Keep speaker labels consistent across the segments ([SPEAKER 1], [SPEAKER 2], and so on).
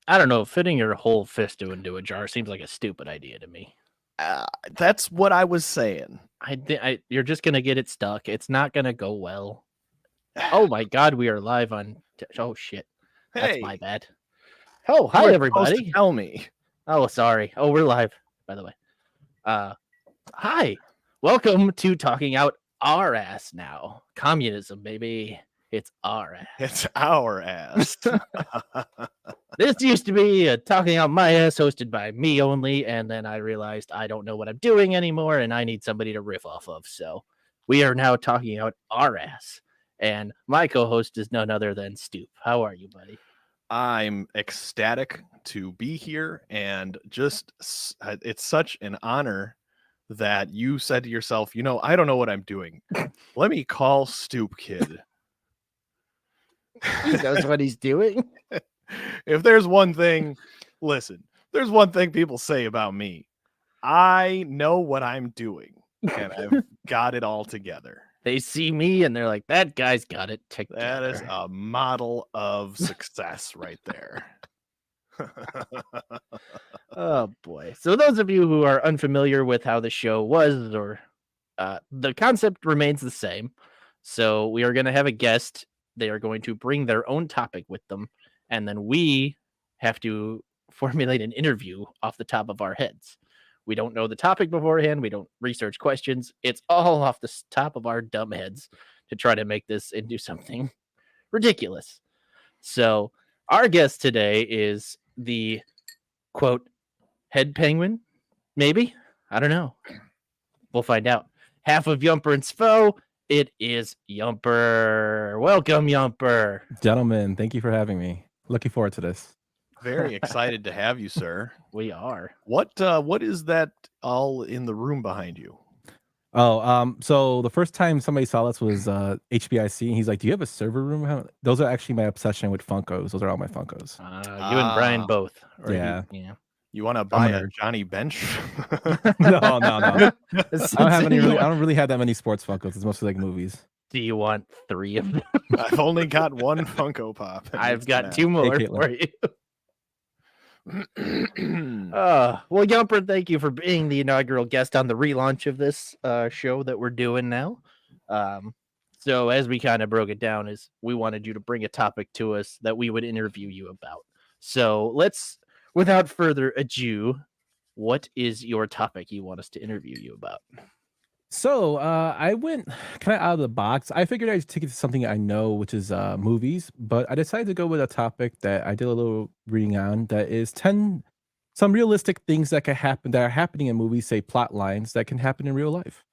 [SPEAKER 1] I don't know. Fitting your whole fist into a jar seems like a stupid idea to me.
[SPEAKER 2] That's what I was saying.
[SPEAKER 1] You're just gonna get it stuck. It's not gonna go well. Oh my God, we are live on. Oh shit, that's my
[SPEAKER 2] Hey,
[SPEAKER 1] bad. Oh,
[SPEAKER 2] you
[SPEAKER 1] hi
[SPEAKER 2] were supposed to
[SPEAKER 1] everybody.
[SPEAKER 2] tell me.
[SPEAKER 1] Oh, sorry. Oh, we're live, by the way. Hi. Welcome to Talking Out Our Ass Now. Communism, baby. It's our ass.
[SPEAKER 2] It's our ass.
[SPEAKER 1] This used to be a Talking Out My Ass hosted by me only, and then I realized I don't know what I'm doing anymore, and I need somebody to riff off of. So we are now talking out our ass. And my co-host is none other than Stoop. How are you, buddy?
[SPEAKER 2] I'm ecstatic to be here, and just it's such an honor that you said to yourself, I don't know what I'm doing. Let me call Stoop Kid.
[SPEAKER 1] He knows what he's doing.
[SPEAKER 2] If there's one thing, listen, there's one thing people say about me. I know what I'm doing, and I've got it all together.
[SPEAKER 1] They see me and they're like, that guy's got it together.
[SPEAKER 2] That is a model of success right there.
[SPEAKER 1] Oh boy. So those of you who are unfamiliar with how the show was, or the concept remains the same. So we are going to have a guest. They are going to bring their own topic with them, and then we have to formulate an interview off the top of our heads. We don't know the topic beforehand. We don't research questions. It's all off the top of our dumb heads to try to make this into something ridiculous. So our guest today is the quote head penguin, maybe? I don't know. We'll find out. Half of Yumper and Sfo, it is Yumper. Welcome, Yumper.
[SPEAKER 3] Gentlemen, thank you for having me. Looking forward to this.
[SPEAKER 2] Very excited to have you, sir.
[SPEAKER 1] We are.
[SPEAKER 2] What is that all in the room behind you?
[SPEAKER 3] So the first time somebody saw this was HBIC, and he's like, "Do you have a server room?" Those are actually my obsession with Funkos. Those are all my Funkos.
[SPEAKER 1] You and Brian both.
[SPEAKER 3] Yeah.
[SPEAKER 2] You want to buy a Johnny Bench?
[SPEAKER 3] No. I don't really have that many sports Funkos. It's mostly like movies.
[SPEAKER 1] Do you want 3 of them?
[SPEAKER 2] I've only got 1 Funko Pop.
[SPEAKER 1] I've got 2 more for you. Well, Yumper, thank you for being the inaugural guest on the relaunch of this show that we're doing now. So as we kind of broke it down, is we wanted you to bring a topic to us that we would interview you about. So let's, without further ado, what is your topic you want us to interview you about?
[SPEAKER 3] So I went kind of out of the box. I figured I'd take it to something I know, which is movies, but I decided to go with a topic that I did a little reading on, that is some realistic things that can happen, that are happening in movies, say plot lines that can happen in real life.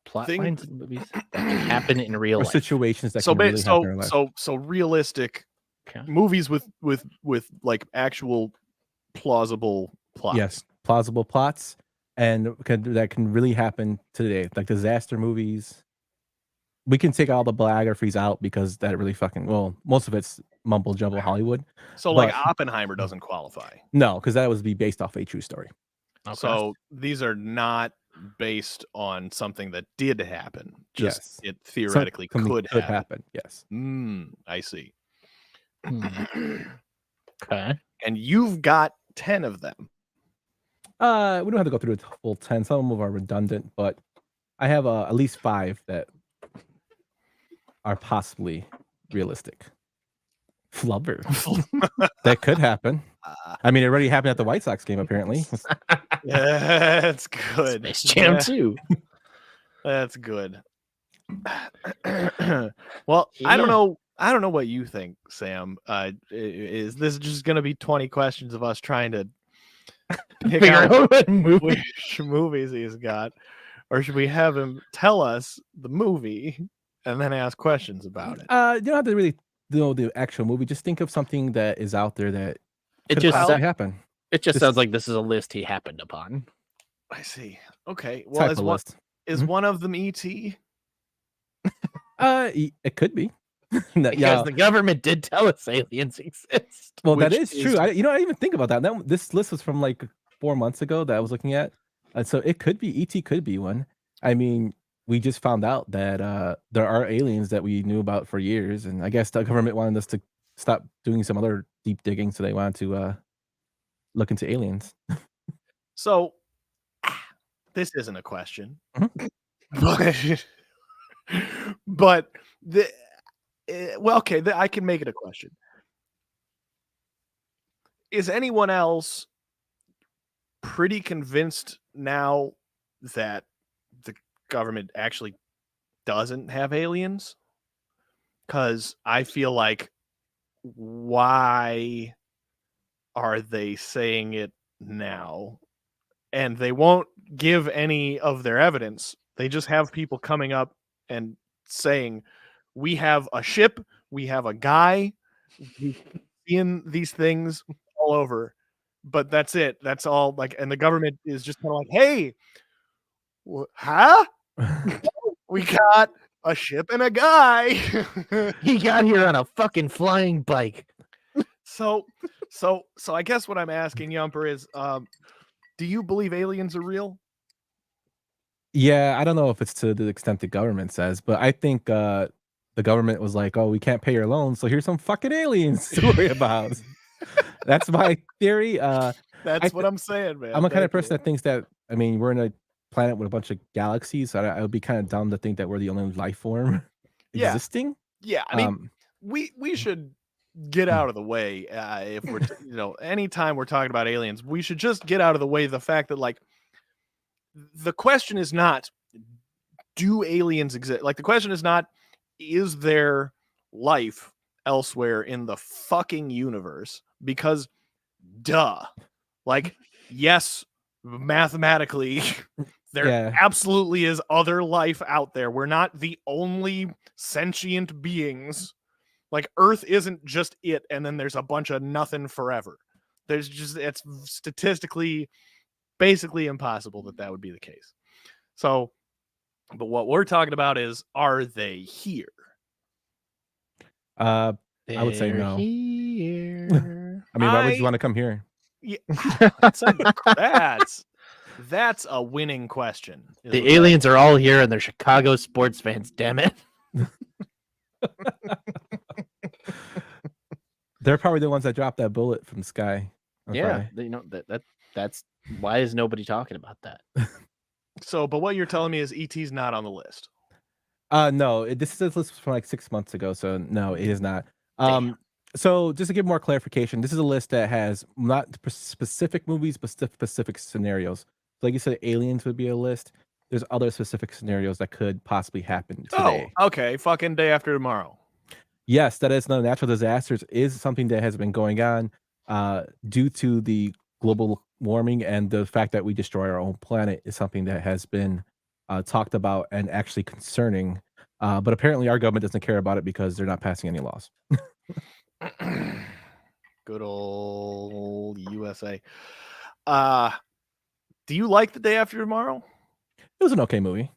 [SPEAKER 1] Plot lines in movies that can happen in real life.
[SPEAKER 3] Situations that can really happen in real life.
[SPEAKER 2] So realistic movies with like actual plausible plots.
[SPEAKER 3] Yes, plausible plots, and that can really happen today, like disaster movies. We can take all the biographies out because that really most of it's mumble jumble Hollywood.
[SPEAKER 2] So like Oppenheimer doesn't qualify.
[SPEAKER 3] No, because that would be based off a true story.
[SPEAKER 2] Okay. So these are not based on something that did happen. Just it theoretically could happen.
[SPEAKER 3] Yes.
[SPEAKER 2] I see.
[SPEAKER 1] Okay.
[SPEAKER 2] And you've got 10 of them.
[SPEAKER 3] We don't have to go through the full 10. Some of them are redundant, but I have at least 5 that are possibly realistic. Flubber. That could happen. I mean, it already happened at the White Sox game, apparently.
[SPEAKER 2] Yeah, that's good.
[SPEAKER 1] Space Jam 2.
[SPEAKER 2] That's good. Well, I don't know what you think, Sam. Is this just going to be 20 questions of us trying to pick out which movies he's got, or should we have him tell us the movie and then ask questions about it?
[SPEAKER 3] You don't have to really know the actual movie. Just think of something that is out there that
[SPEAKER 1] could possibly
[SPEAKER 3] happen.
[SPEAKER 1] It just sounds like this is a list he happened upon.
[SPEAKER 2] I see. Okay. Well, is one of them E.T.?
[SPEAKER 3] It could be.
[SPEAKER 1] Because the government did tell us aliens exist.
[SPEAKER 3] Well, that is true. I didn't even think about that. This list was from like 4 months ago that I was looking at. So it could be E.T. could be one. I mean, we just found out that there are aliens that we knew about for years, and I guess the government wanted us to stopped doing some other deep digging, so they wanted to look into aliens.
[SPEAKER 2] So this isn't a question,
[SPEAKER 3] Mhm.
[SPEAKER 2] but I can make it a question. Is anyone else pretty convinced now that the government actually doesn't have aliens? Because I feel like, why are they saying it now? And they won't give any of their evidence. They just have people coming up and saying, we have a ship, we have a guy, we've seen these things all over, but that's it. That's all. Like, and the government is just kind of like, hey, huh? We got a ship and a guy.
[SPEAKER 1] He got here on a fucking flying bike.
[SPEAKER 2] So I guess what I'm asking, Yumper, is do you believe aliens are real?
[SPEAKER 3] Yeah, I don't know if it's to the extent the government says, but I think the government was like, "Oh, we can't pay your loans, so here's some fucking aliens to worry about." That's my theory.
[SPEAKER 2] That's what I'm saying, man.
[SPEAKER 3] I'm a kind of
[SPEAKER 2] Thank
[SPEAKER 3] person
[SPEAKER 2] you.
[SPEAKER 3] that thinks that, I mean, we're in a planet with a bunch of galaxies, so I would be kind of dumb to think that we're the only life form
[SPEAKER 2] Yeah.
[SPEAKER 3] existing.
[SPEAKER 2] Yeah, I mean, we should get out of the way if we're anytime we're talking about aliens, we should just get out of the way the fact that, like, the question is not, do aliens exist? Like, the question is not, is there life elsewhere in the fucking universe? Because duh. Like, yes, mathematically there absolutely is other life out there. We're not the only sentient beings. Like, Earth isn't just it, and then there's a bunch of nothing forever. It's statistically basically impossible that would be the case. So, but what we're talking about is, are they here?
[SPEAKER 3] I would say no.
[SPEAKER 1] Here.
[SPEAKER 3] I mean, why would you want to come here?
[SPEAKER 2] Yeah, that's a winning question.
[SPEAKER 1] The aliens are all here, and they're Chicago sports fans. Damn it!
[SPEAKER 3] They're probably the ones that dropped that bullet from the sky.
[SPEAKER 1] Yeah, that's why is nobody talking about that?
[SPEAKER 2] So, but what you're telling me is ET's not on the list.
[SPEAKER 3] No, this is a list from like 6 months ago, so no, it is not. So just to give more clarification, this is a list that has not specific movies, but specific scenarios. Like you said, aliens would be a list. There's other specific scenarios that could possibly happen today.
[SPEAKER 2] Oh, okay. Fucking Day After Tomorrow.
[SPEAKER 3] Yes, that is no natural disasters is something that has been going on due to the global warming, and the fact that we destroy our own planet is something that has been talked about and actually concerning. But apparently our government doesn't care about it because they're not passing any laws.
[SPEAKER 2] Good old USA. Do you like The Day After Tomorrow?
[SPEAKER 3] It was an okay movie.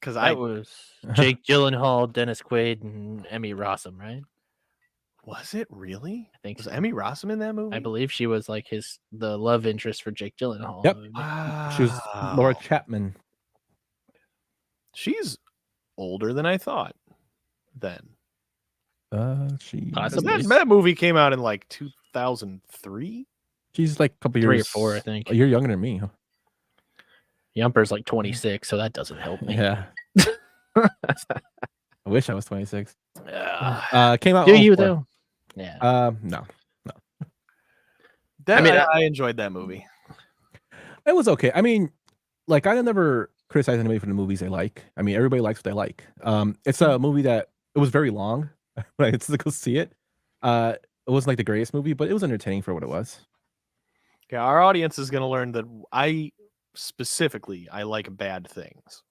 [SPEAKER 2] Because
[SPEAKER 1] was Jake Gyllenhaal, Dennis Quaid, and Emmy Rossum, right?
[SPEAKER 2] Was it really?
[SPEAKER 1] I think
[SPEAKER 2] was
[SPEAKER 1] so.
[SPEAKER 2] Emmy Rossum in that movie?
[SPEAKER 1] I believe she was like the love interest for Jake Gyllenhaal.
[SPEAKER 3] Yep.
[SPEAKER 2] Wow.
[SPEAKER 3] She was Laura Chapman.
[SPEAKER 2] She's older than I thought then. That movie came out in like 2003.
[SPEAKER 3] She's like a couple years,
[SPEAKER 1] 3 or 4, I think.
[SPEAKER 3] A year younger than me.
[SPEAKER 1] Yumper's like 26, so that doesn't help me.
[SPEAKER 3] Yeah. I wish I was 26. Came out.
[SPEAKER 1] Do you though? Yeah.
[SPEAKER 3] No.
[SPEAKER 2] I enjoyed that movie.
[SPEAKER 3] It was okay. I mean, like, I never criticize anybody for the movies they like. I mean, everybody likes what they like. It's a movie that it was very long when I had to go see it. It wasn't like the greatest movie, but it was entertaining for what it was.
[SPEAKER 2] Yeah, our audience is going to learn that I like bad things.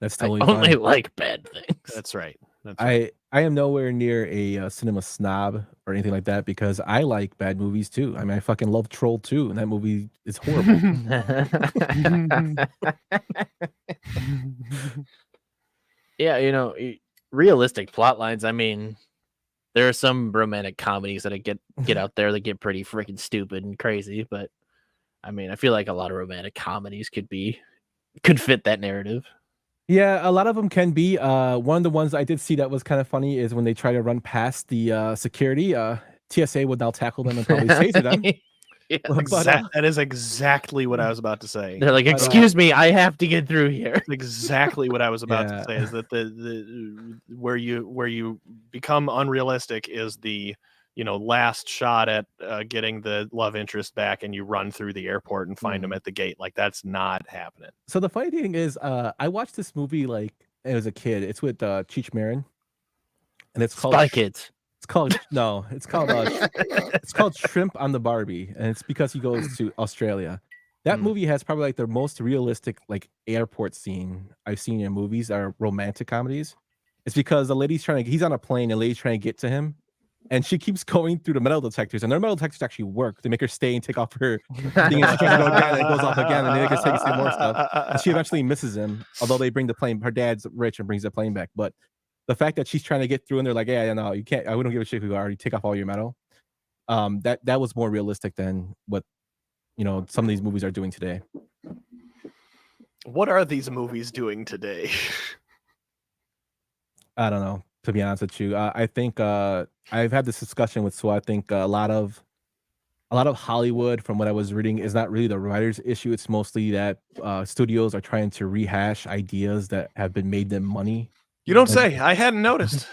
[SPEAKER 3] That's totally
[SPEAKER 1] I only
[SPEAKER 3] fine.
[SPEAKER 1] like bad things.
[SPEAKER 2] That's right.
[SPEAKER 3] I am nowhere near a cinema snob or anything like that, because I like bad movies too. I mean, I fucking love Troll 2, and that movie is horrible.
[SPEAKER 1] Yeah, realistic plot lines. I mean, there are some romantic comedies that get out there that get pretty freaking stupid and crazy, but I mean, I feel like a lot of romantic comedies could fit that narrative.
[SPEAKER 3] Yeah, a lot of them can be. One of the ones I did see that was kind of funny is when they try to run past the security. TSA would now tackle them and probably taser them.
[SPEAKER 1] Yeah.
[SPEAKER 2] That is exactly what I was about to say.
[SPEAKER 1] They're like, excuse me, I have to get through here.
[SPEAKER 2] That's exactly what I was about to say. Is that the where you become unrealistic is the last shot at getting the love interest back, and you run through the airport and find them at the gate. Like, that's not happening.
[SPEAKER 3] So the funny thing is, I watched this movie like as a kid. It's with Cheech Marin, and it's called
[SPEAKER 1] Spy Kids.
[SPEAKER 3] It's called it's called Shrimp on the Barbie, and it's because he goes to Australia. That movie has probably like the most realistic like airport scene I've seen in movies that are romantic comedies. It's because the lady's he's on a plane, and the lady's trying to get to him, and she keeps going through the metal detectors, and their metal detectors actually work. They make her stay and take off her thing, and she tries to go again, and it goes off again, and they make her take some more stuff. And she eventually misses him, although they bring the plane. Her dad's rich and brings the plane back, but the fact that she's trying to get through, and they're like, "Yeah, no, you can't. We don't give a shit if you already take off all your metal." That was more realistic than what some of these movies are doing today.
[SPEAKER 2] What are these movies doing today?
[SPEAKER 3] I don't know, to be honest with you. I think I've had this discussion with Sue. I think a lot of Hollywood, from what I was reading, is not really the writer's issue. It's mostly that studios are trying to rehash ideas that have been made them money.
[SPEAKER 2] You don't say. I hadn't noticed.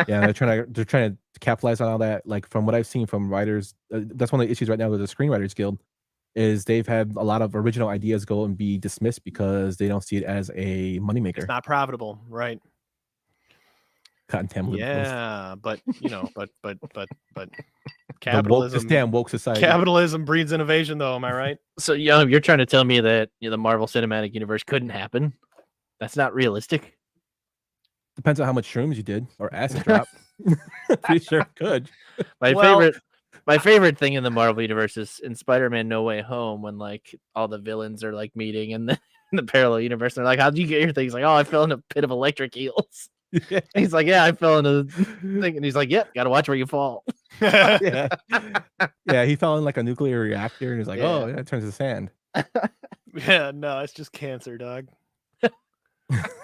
[SPEAKER 3] Yeah, they're trying to capitalize on all that. Like, from what I've seen from writers, that's one of the issues right now with the Screenwriters Guild, is they've had a lot of original ideas go and be dismissed because they don't see it as a moneymaker.
[SPEAKER 2] It's not profitable, right? Yeah, but capitalism.
[SPEAKER 3] This damn woke society.
[SPEAKER 2] Capitalism breeds innovation, though. Am I right?
[SPEAKER 1] So, you're trying to tell me that the Marvel Cinematic Universe couldn't happen? That's not realistic.
[SPEAKER 3] Depends on how much shrooms you did or acid drop. Pretty sure it could.
[SPEAKER 1] My favorite thing in the Marvel universe is in Spider-Man No Way Home, when like all the villains are like meeting in the parallel universe. And they're like, "How'd you get your thing?" He's like, "Oh, I fell in a pit of electric eels." Yeah. He's like, "Yeah, I fell into the thing," and he's like, "Yep, gotta watch where you fall."
[SPEAKER 3] Yeah, he fell in like a nuclear reactor, and he's like, "Oh, yeah, it turns to sand."
[SPEAKER 2] Yeah, no, it's just cancer, dog.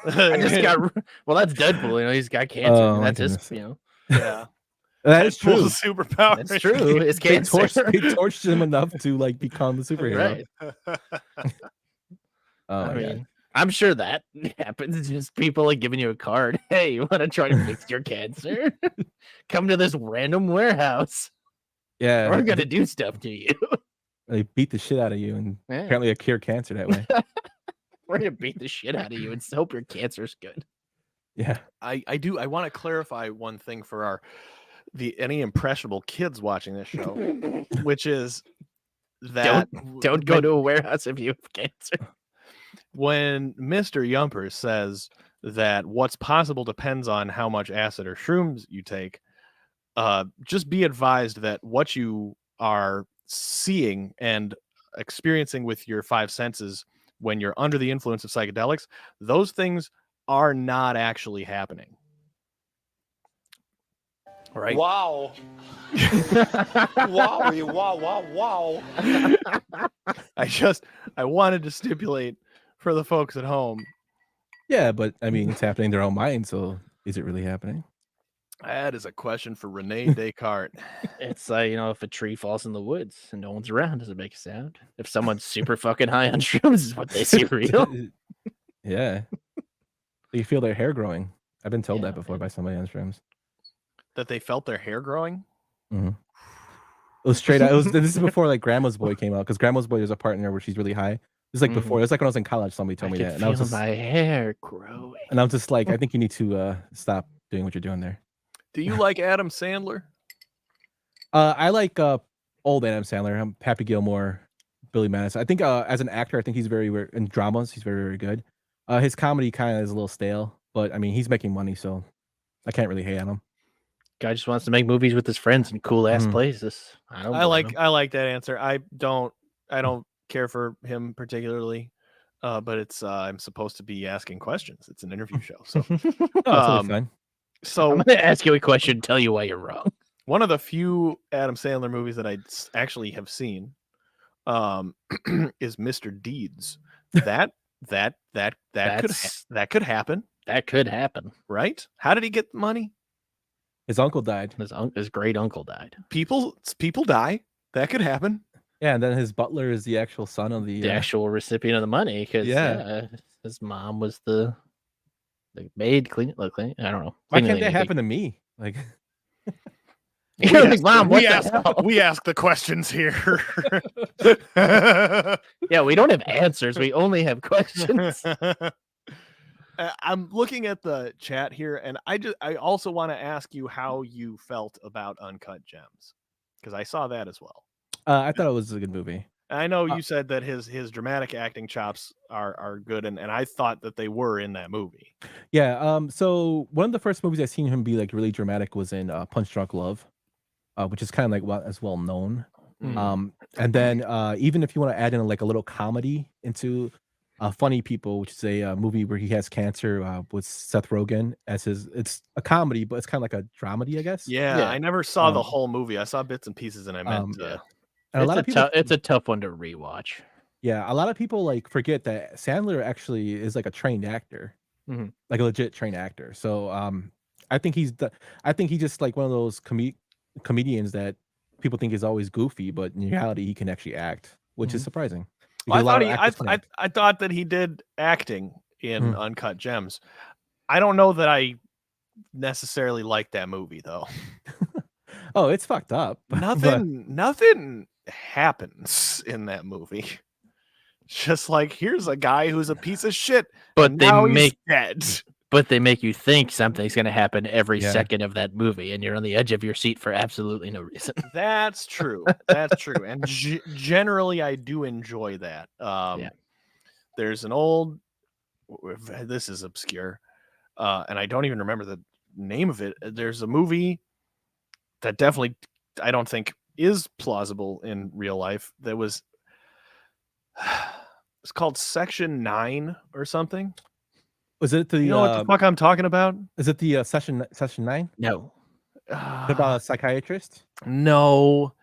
[SPEAKER 1] I just got that's Deadpool. He's got cancer.
[SPEAKER 3] Oh,
[SPEAKER 1] that's just
[SPEAKER 2] yeah.
[SPEAKER 3] That is true.
[SPEAKER 2] Superpower.
[SPEAKER 1] That's true. It's cancer.
[SPEAKER 3] They torched him enough to like become a superhero.
[SPEAKER 1] Right.
[SPEAKER 3] Oh,
[SPEAKER 1] I mean, I'm sure that happens. It's just people like giving you a card. Hey, you want to try to fix your cancer? Come to this random warehouse.
[SPEAKER 3] Yeah,
[SPEAKER 1] we're gonna do stuff to you.
[SPEAKER 3] They beat the shit out of you, and apparently they cure cancer that way.
[SPEAKER 1] We're gonna beat the shit out of you and hope your cancer's good.
[SPEAKER 3] Yeah,
[SPEAKER 2] I want to clarify one thing for any impressionable kids watching this show, which is that
[SPEAKER 1] don't go to a warehouse if you have cancer.
[SPEAKER 2] When Mr. Yumper says that what's possible depends on how much acid or shrooms you take, just be advised that what you are seeing and experiencing with your five senses when you're under the influence of psychedelics, those things are not actually happening. Right?
[SPEAKER 4] Wow. Wow.
[SPEAKER 2] I wanted to stipulate for the folks at home.
[SPEAKER 3] Yeah, but I mean, it's happening in their own mind, so is it really happening?
[SPEAKER 2] That is a question for Rene Descartes.
[SPEAKER 1] It's if a tree falls in the woods and no one's around, does it make a sound? If someone's super fucking high on shrooms, is what they see real.
[SPEAKER 3] Yeah. You feel their hair growing. I've been told that before by somebody on shrooms.
[SPEAKER 2] That they felt their hair growing?
[SPEAKER 3] Mm-hmm. It was straight out. This is before like Grandma's Boy came out, because Grandma's Boy, there's a part in there where she's really high. It's like before. It's like when I was in college, somebody told me that.
[SPEAKER 1] And I was just, my hair growing.
[SPEAKER 3] And I'm just like, I think you need to stop doing what you're doing there.
[SPEAKER 2] Do you like Adam Sandler?
[SPEAKER 3] I like old Adam Sandler. I'm Happy Gilmore, Billy Madison. I think as an actor, I think he's in dramas, he's very, very good. His comedy kind of is a little stale, but I mean, he's making money, so I can't really hate on him.
[SPEAKER 1] Guy just wants to make movies with his friends in cool ass places.
[SPEAKER 2] I like that answer. I don't care for him particularly, but it's I'm supposed to be asking questions. It's an interview show, so
[SPEAKER 3] totally fine.
[SPEAKER 2] So
[SPEAKER 1] I'm going to ask you a question and tell you why you're wrong.
[SPEAKER 2] One of the few Adam Sandler movies that I actually have seen is Mr. Deeds. That That could happen,
[SPEAKER 1] That could happen.
[SPEAKER 2] right? How did he get the money?
[SPEAKER 3] His uncle died.
[SPEAKER 1] His great uncle died.
[SPEAKER 2] People die. That could happen.
[SPEAKER 3] Yeah, and then his butler is the actual son of the
[SPEAKER 1] actual recipient of the money, because his mom was the maid clean. I don't know.
[SPEAKER 3] Why can't that happen to me? Like,
[SPEAKER 1] Mom,
[SPEAKER 2] we ask the questions here.
[SPEAKER 1] Yeah, we don't have answers. We only have questions.
[SPEAKER 2] I'm looking at the chat here, and I also want to ask you how you felt about Uncut Gems, because I saw that as well.
[SPEAKER 3] I thought it was a good movie.
[SPEAKER 2] I know you said that his dramatic acting chops are good, and I thought that they were in that movie.
[SPEAKER 3] Yeah. So one of the first movies I seen him be like really dramatic was in Punch Drunk Love, which is kind of like as well known.
[SPEAKER 2] Mm.
[SPEAKER 3] And then even if you want to add in like a little comedy into Funny People, which is a movie where he has cancer with Seth Rogen as it's a comedy, but it's kind of like a dramedy, I guess.
[SPEAKER 2] Yeah, I never saw the whole movie. I saw bits and pieces, and I meant to.
[SPEAKER 3] And a lot of people,
[SPEAKER 1] it's a tough one to rewatch.
[SPEAKER 3] Yeah, a lot of people like forget that Sandler actually is like a trained actor, like a legit trained actor. So I think he's just like one of those comedians that people think is always goofy, but in reality he can actually act, which is surprising.
[SPEAKER 2] Well, I thought that he did acting in Uncut Gems. I don't know that I necessarily like that movie though.
[SPEAKER 3] Oh, it's fucked up.
[SPEAKER 2] Nothing happens in that movie. Just like, here's a guy who's a piece of shit,
[SPEAKER 1] but
[SPEAKER 2] he's dead.
[SPEAKER 1] But they make you think something's going to happen every second of that movie, and you're on the edge of your seat for absolutely no reason.
[SPEAKER 2] That's true. That's true. And generally, I do enjoy that. There's an old. This is obscure, and I don't even remember the name of it. There's a movie that definitely I don't think is plausible in real life. That was it's called Section 9 or something.
[SPEAKER 3] Was it the
[SPEAKER 2] you know what the fuck I'm talking about?
[SPEAKER 3] Is it the session 9?
[SPEAKER 1] No.
[SPEAKER 3] About a psychiatrist?
[SPEAKER 2] No.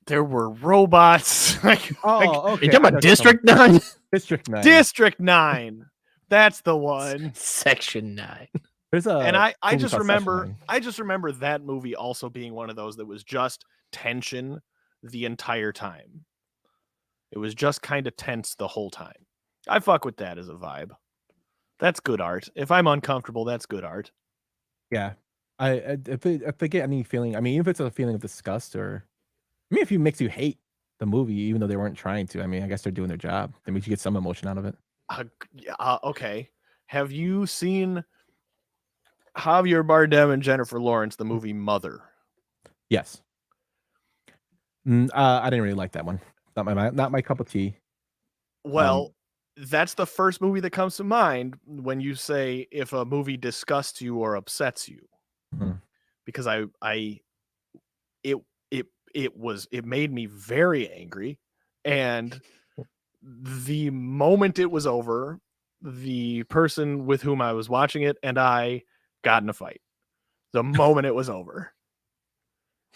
[SPEAKER 2] There were robots.
[SPEAKER 3] Okay.
[SPEAKER 1] You're talking about District 9?
[SPEAKER 3] District 9.
[SPEAKER 2] District 9. That's the one.
[SPEAKER 1] Section 9.
[SPEAKER 3] There's a
[SPEAKER 2] and I just remember that movie also being one of those that was just tension the entire time. It was just kind of tense the whole time. I fuck with that as a vibe. That's good art. If I'm uncomfortable, that's good art.
[SPEAKER 3] Yeah. If I get any feeling, I mean, if it's a feeling of disgust or, I mean, if it makes you hate the movie, even though they weren't trying to, I mean, I guess they're doing their job. That makes you get some emotion out of it.
[SPEAKER 2] Okay. Have you seen Javier Bardem and Jennifer Lawrence, the movie Mother?
[SPEAKER 3] Yes. I didn't really like that one. Not my cup of tea.
[SPEAKER 2] Well, that's the first movie that comes to mind when you say if a movie disgusts you or upsets you. Because it made me very angry, and the moment it was over, the person with whom I was watching it and I got in a fight. The moment it was over,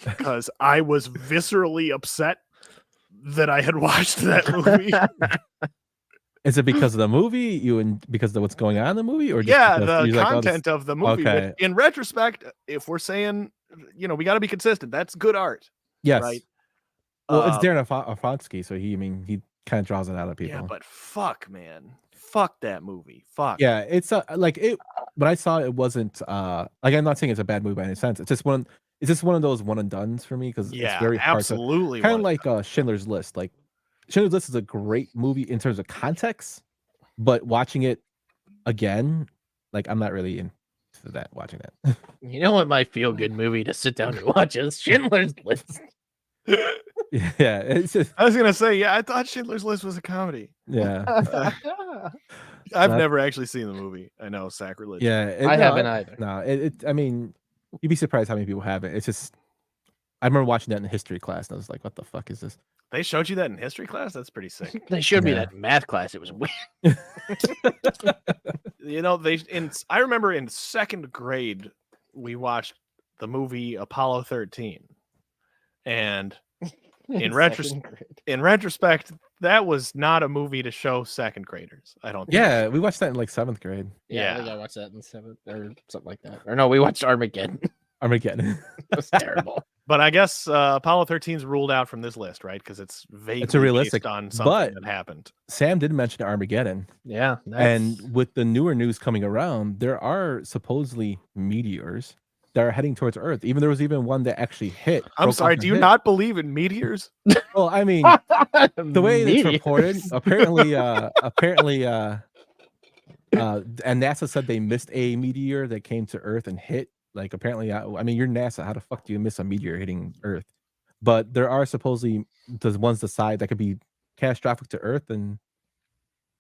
[SPEAKER 2] because I was viscerally upset that I had watched that movie.
[SPEAKER 3] Is it because of the movie? Because of what's going on in the movie, or
[SPEAKER 2] just the content of the movie?
[SPEAKER 3] Okay.
[SPEAKER 2] But in retrospect, if we're saying, we got to be consistent. That's good art.
[SPEAKER 3] Yes.
[SPEAKER 2] Right.
[SPEAKER 3] Well, it's Darren Aronofsky, so he kind of draws it out of people.
[SPEAKER 2] Yeah, but fuck, man, fuck that movie. Fuck.
[SPEAKER 3] Yeah, it's like it. When I saw it, it wasn't like, I'm not saying it's a bad movie by any sense. It's just one of those one and dones for me, because it's very hard
[SPEAKER 2] absolutely
[SPEAKER 3] kind of like Schindler's List. Like Schindler's List is a great movie in terms of context, but watching it again, like, I'm not really into that. Watching that,
[SPEAKER 1] you know what, my feel good movie to sit down and watch is Schindler's List.
[SPEAKER 3] Yeah, it's just,
[SPEAKER 2] I was gonna say, I thought Schindler's List was a comedy.
[SPEAKER 3] Yeah.
[SPEAKER 2] I've never actually seen the movie. I know, sacrilege.
[SPEAKER 3] Yeah,
[SPEAKER 1] I haven't either.
[SPEAKER 3] No, I mean, you'd be surprised how many people haven't. It's just, I remember watching that in history class, and I was like, "What the fuck is this?"
[SPEAKER 2] They showed you that in history class? That's pretty sick.
[SPEAKER 1] They showed me that in math class. It was weird.
[SPEAKER 2] I remember in second grade we watched the movie Apollo 13, and in retrospect, that was not a movie to show second graders. I don't.
[SPEAKER 3] Yeah, we watched that in like 7th grade.
[SPEAKER 1] Yeah, I think I watched that in 7th or something like that. Or no, we watched Armageddon.
[SPEAKER 3] Armageddon.
[SPEAKER 1] It was terrible.
[SPEAKER 2] But I guess Apollo 13's ruled out from this list, right? Because it's vaguely
[SPEAKER 3] realistic,
[SPEAKER 2] based on something
[SPEAKER 3] but
[SPEAKER 2] that happened.
[SPEAKER 3] Sam did mention Armageddon.
[SPEAKER 1] Yeah,
[SPEAKER 3] and with the newer news coming around, there are supposedly meteors that are heading towards Earth. Even there was even one that actually hit.
[SPEAKER 2] I'm sorry, do you not believe in meteors?
[SPEAKER 3] Well, I mean, the way it's reported, apparently, and NASA said they missed a meteor that came to Earth and hit. Like, apparently, I mean, you're NASA. How the fuck do you miss a meteor hitting Earth? But there are supposedly the ones the side that could be catastrophic to Earth, and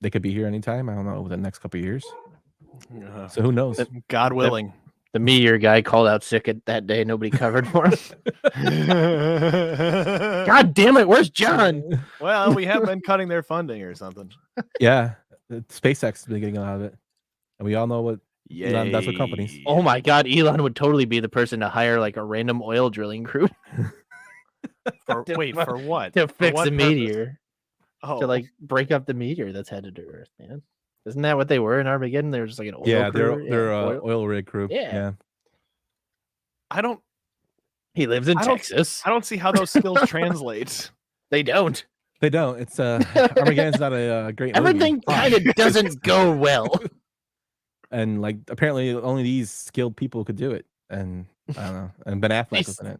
[SPEAKER 3] they could be here anytime. I don't know, over the next couple of years. So who knows?
[SPEAKER 2] God willing.
[SPEAKER 1] The meteor guy called out sick that day. Nobody covered for him. God damn it! Where's John?
[SPEAKER 2] Well, we have been cutting their funding or something.
[SPEAKER 3] Yeah, SpaceX has been getting out of it, and we all know what Elon does with companies.
[SPEAKER 1] Oh my God, Elon would totally be the person to hire like a random oil drilling crew.
[SPEAKER 2] For what?
[SPEAKER 1] To fix
[SPEAKER 2] what
[SPEAKER 1] a meteor.
[SPEAKER 2] Oh,
[SPEAKER 1] To like break up the meteor that's headed to Earth, man. Isn't that what they were in Armageddon? They were just like an oil crew.
[SPEAKER 3] They're oil rig crew.
[SPEAKER 1] Yeah.
[SPEAKER 2] I don't.
[SPEAKER 1] He lives in Texas.
[SPEAKER 2] I don't see how those skills translate.
[SPEAKER 1] They don't.
[SPEAKER 3] They don't. It's Armageddon's not a great movie.
[SPEAKER 1] Everything kind of doesn't go well.
[SPEAKER 3] And like apparently only these skilled people could do it. And I don't know. And Ben Affleck was in it.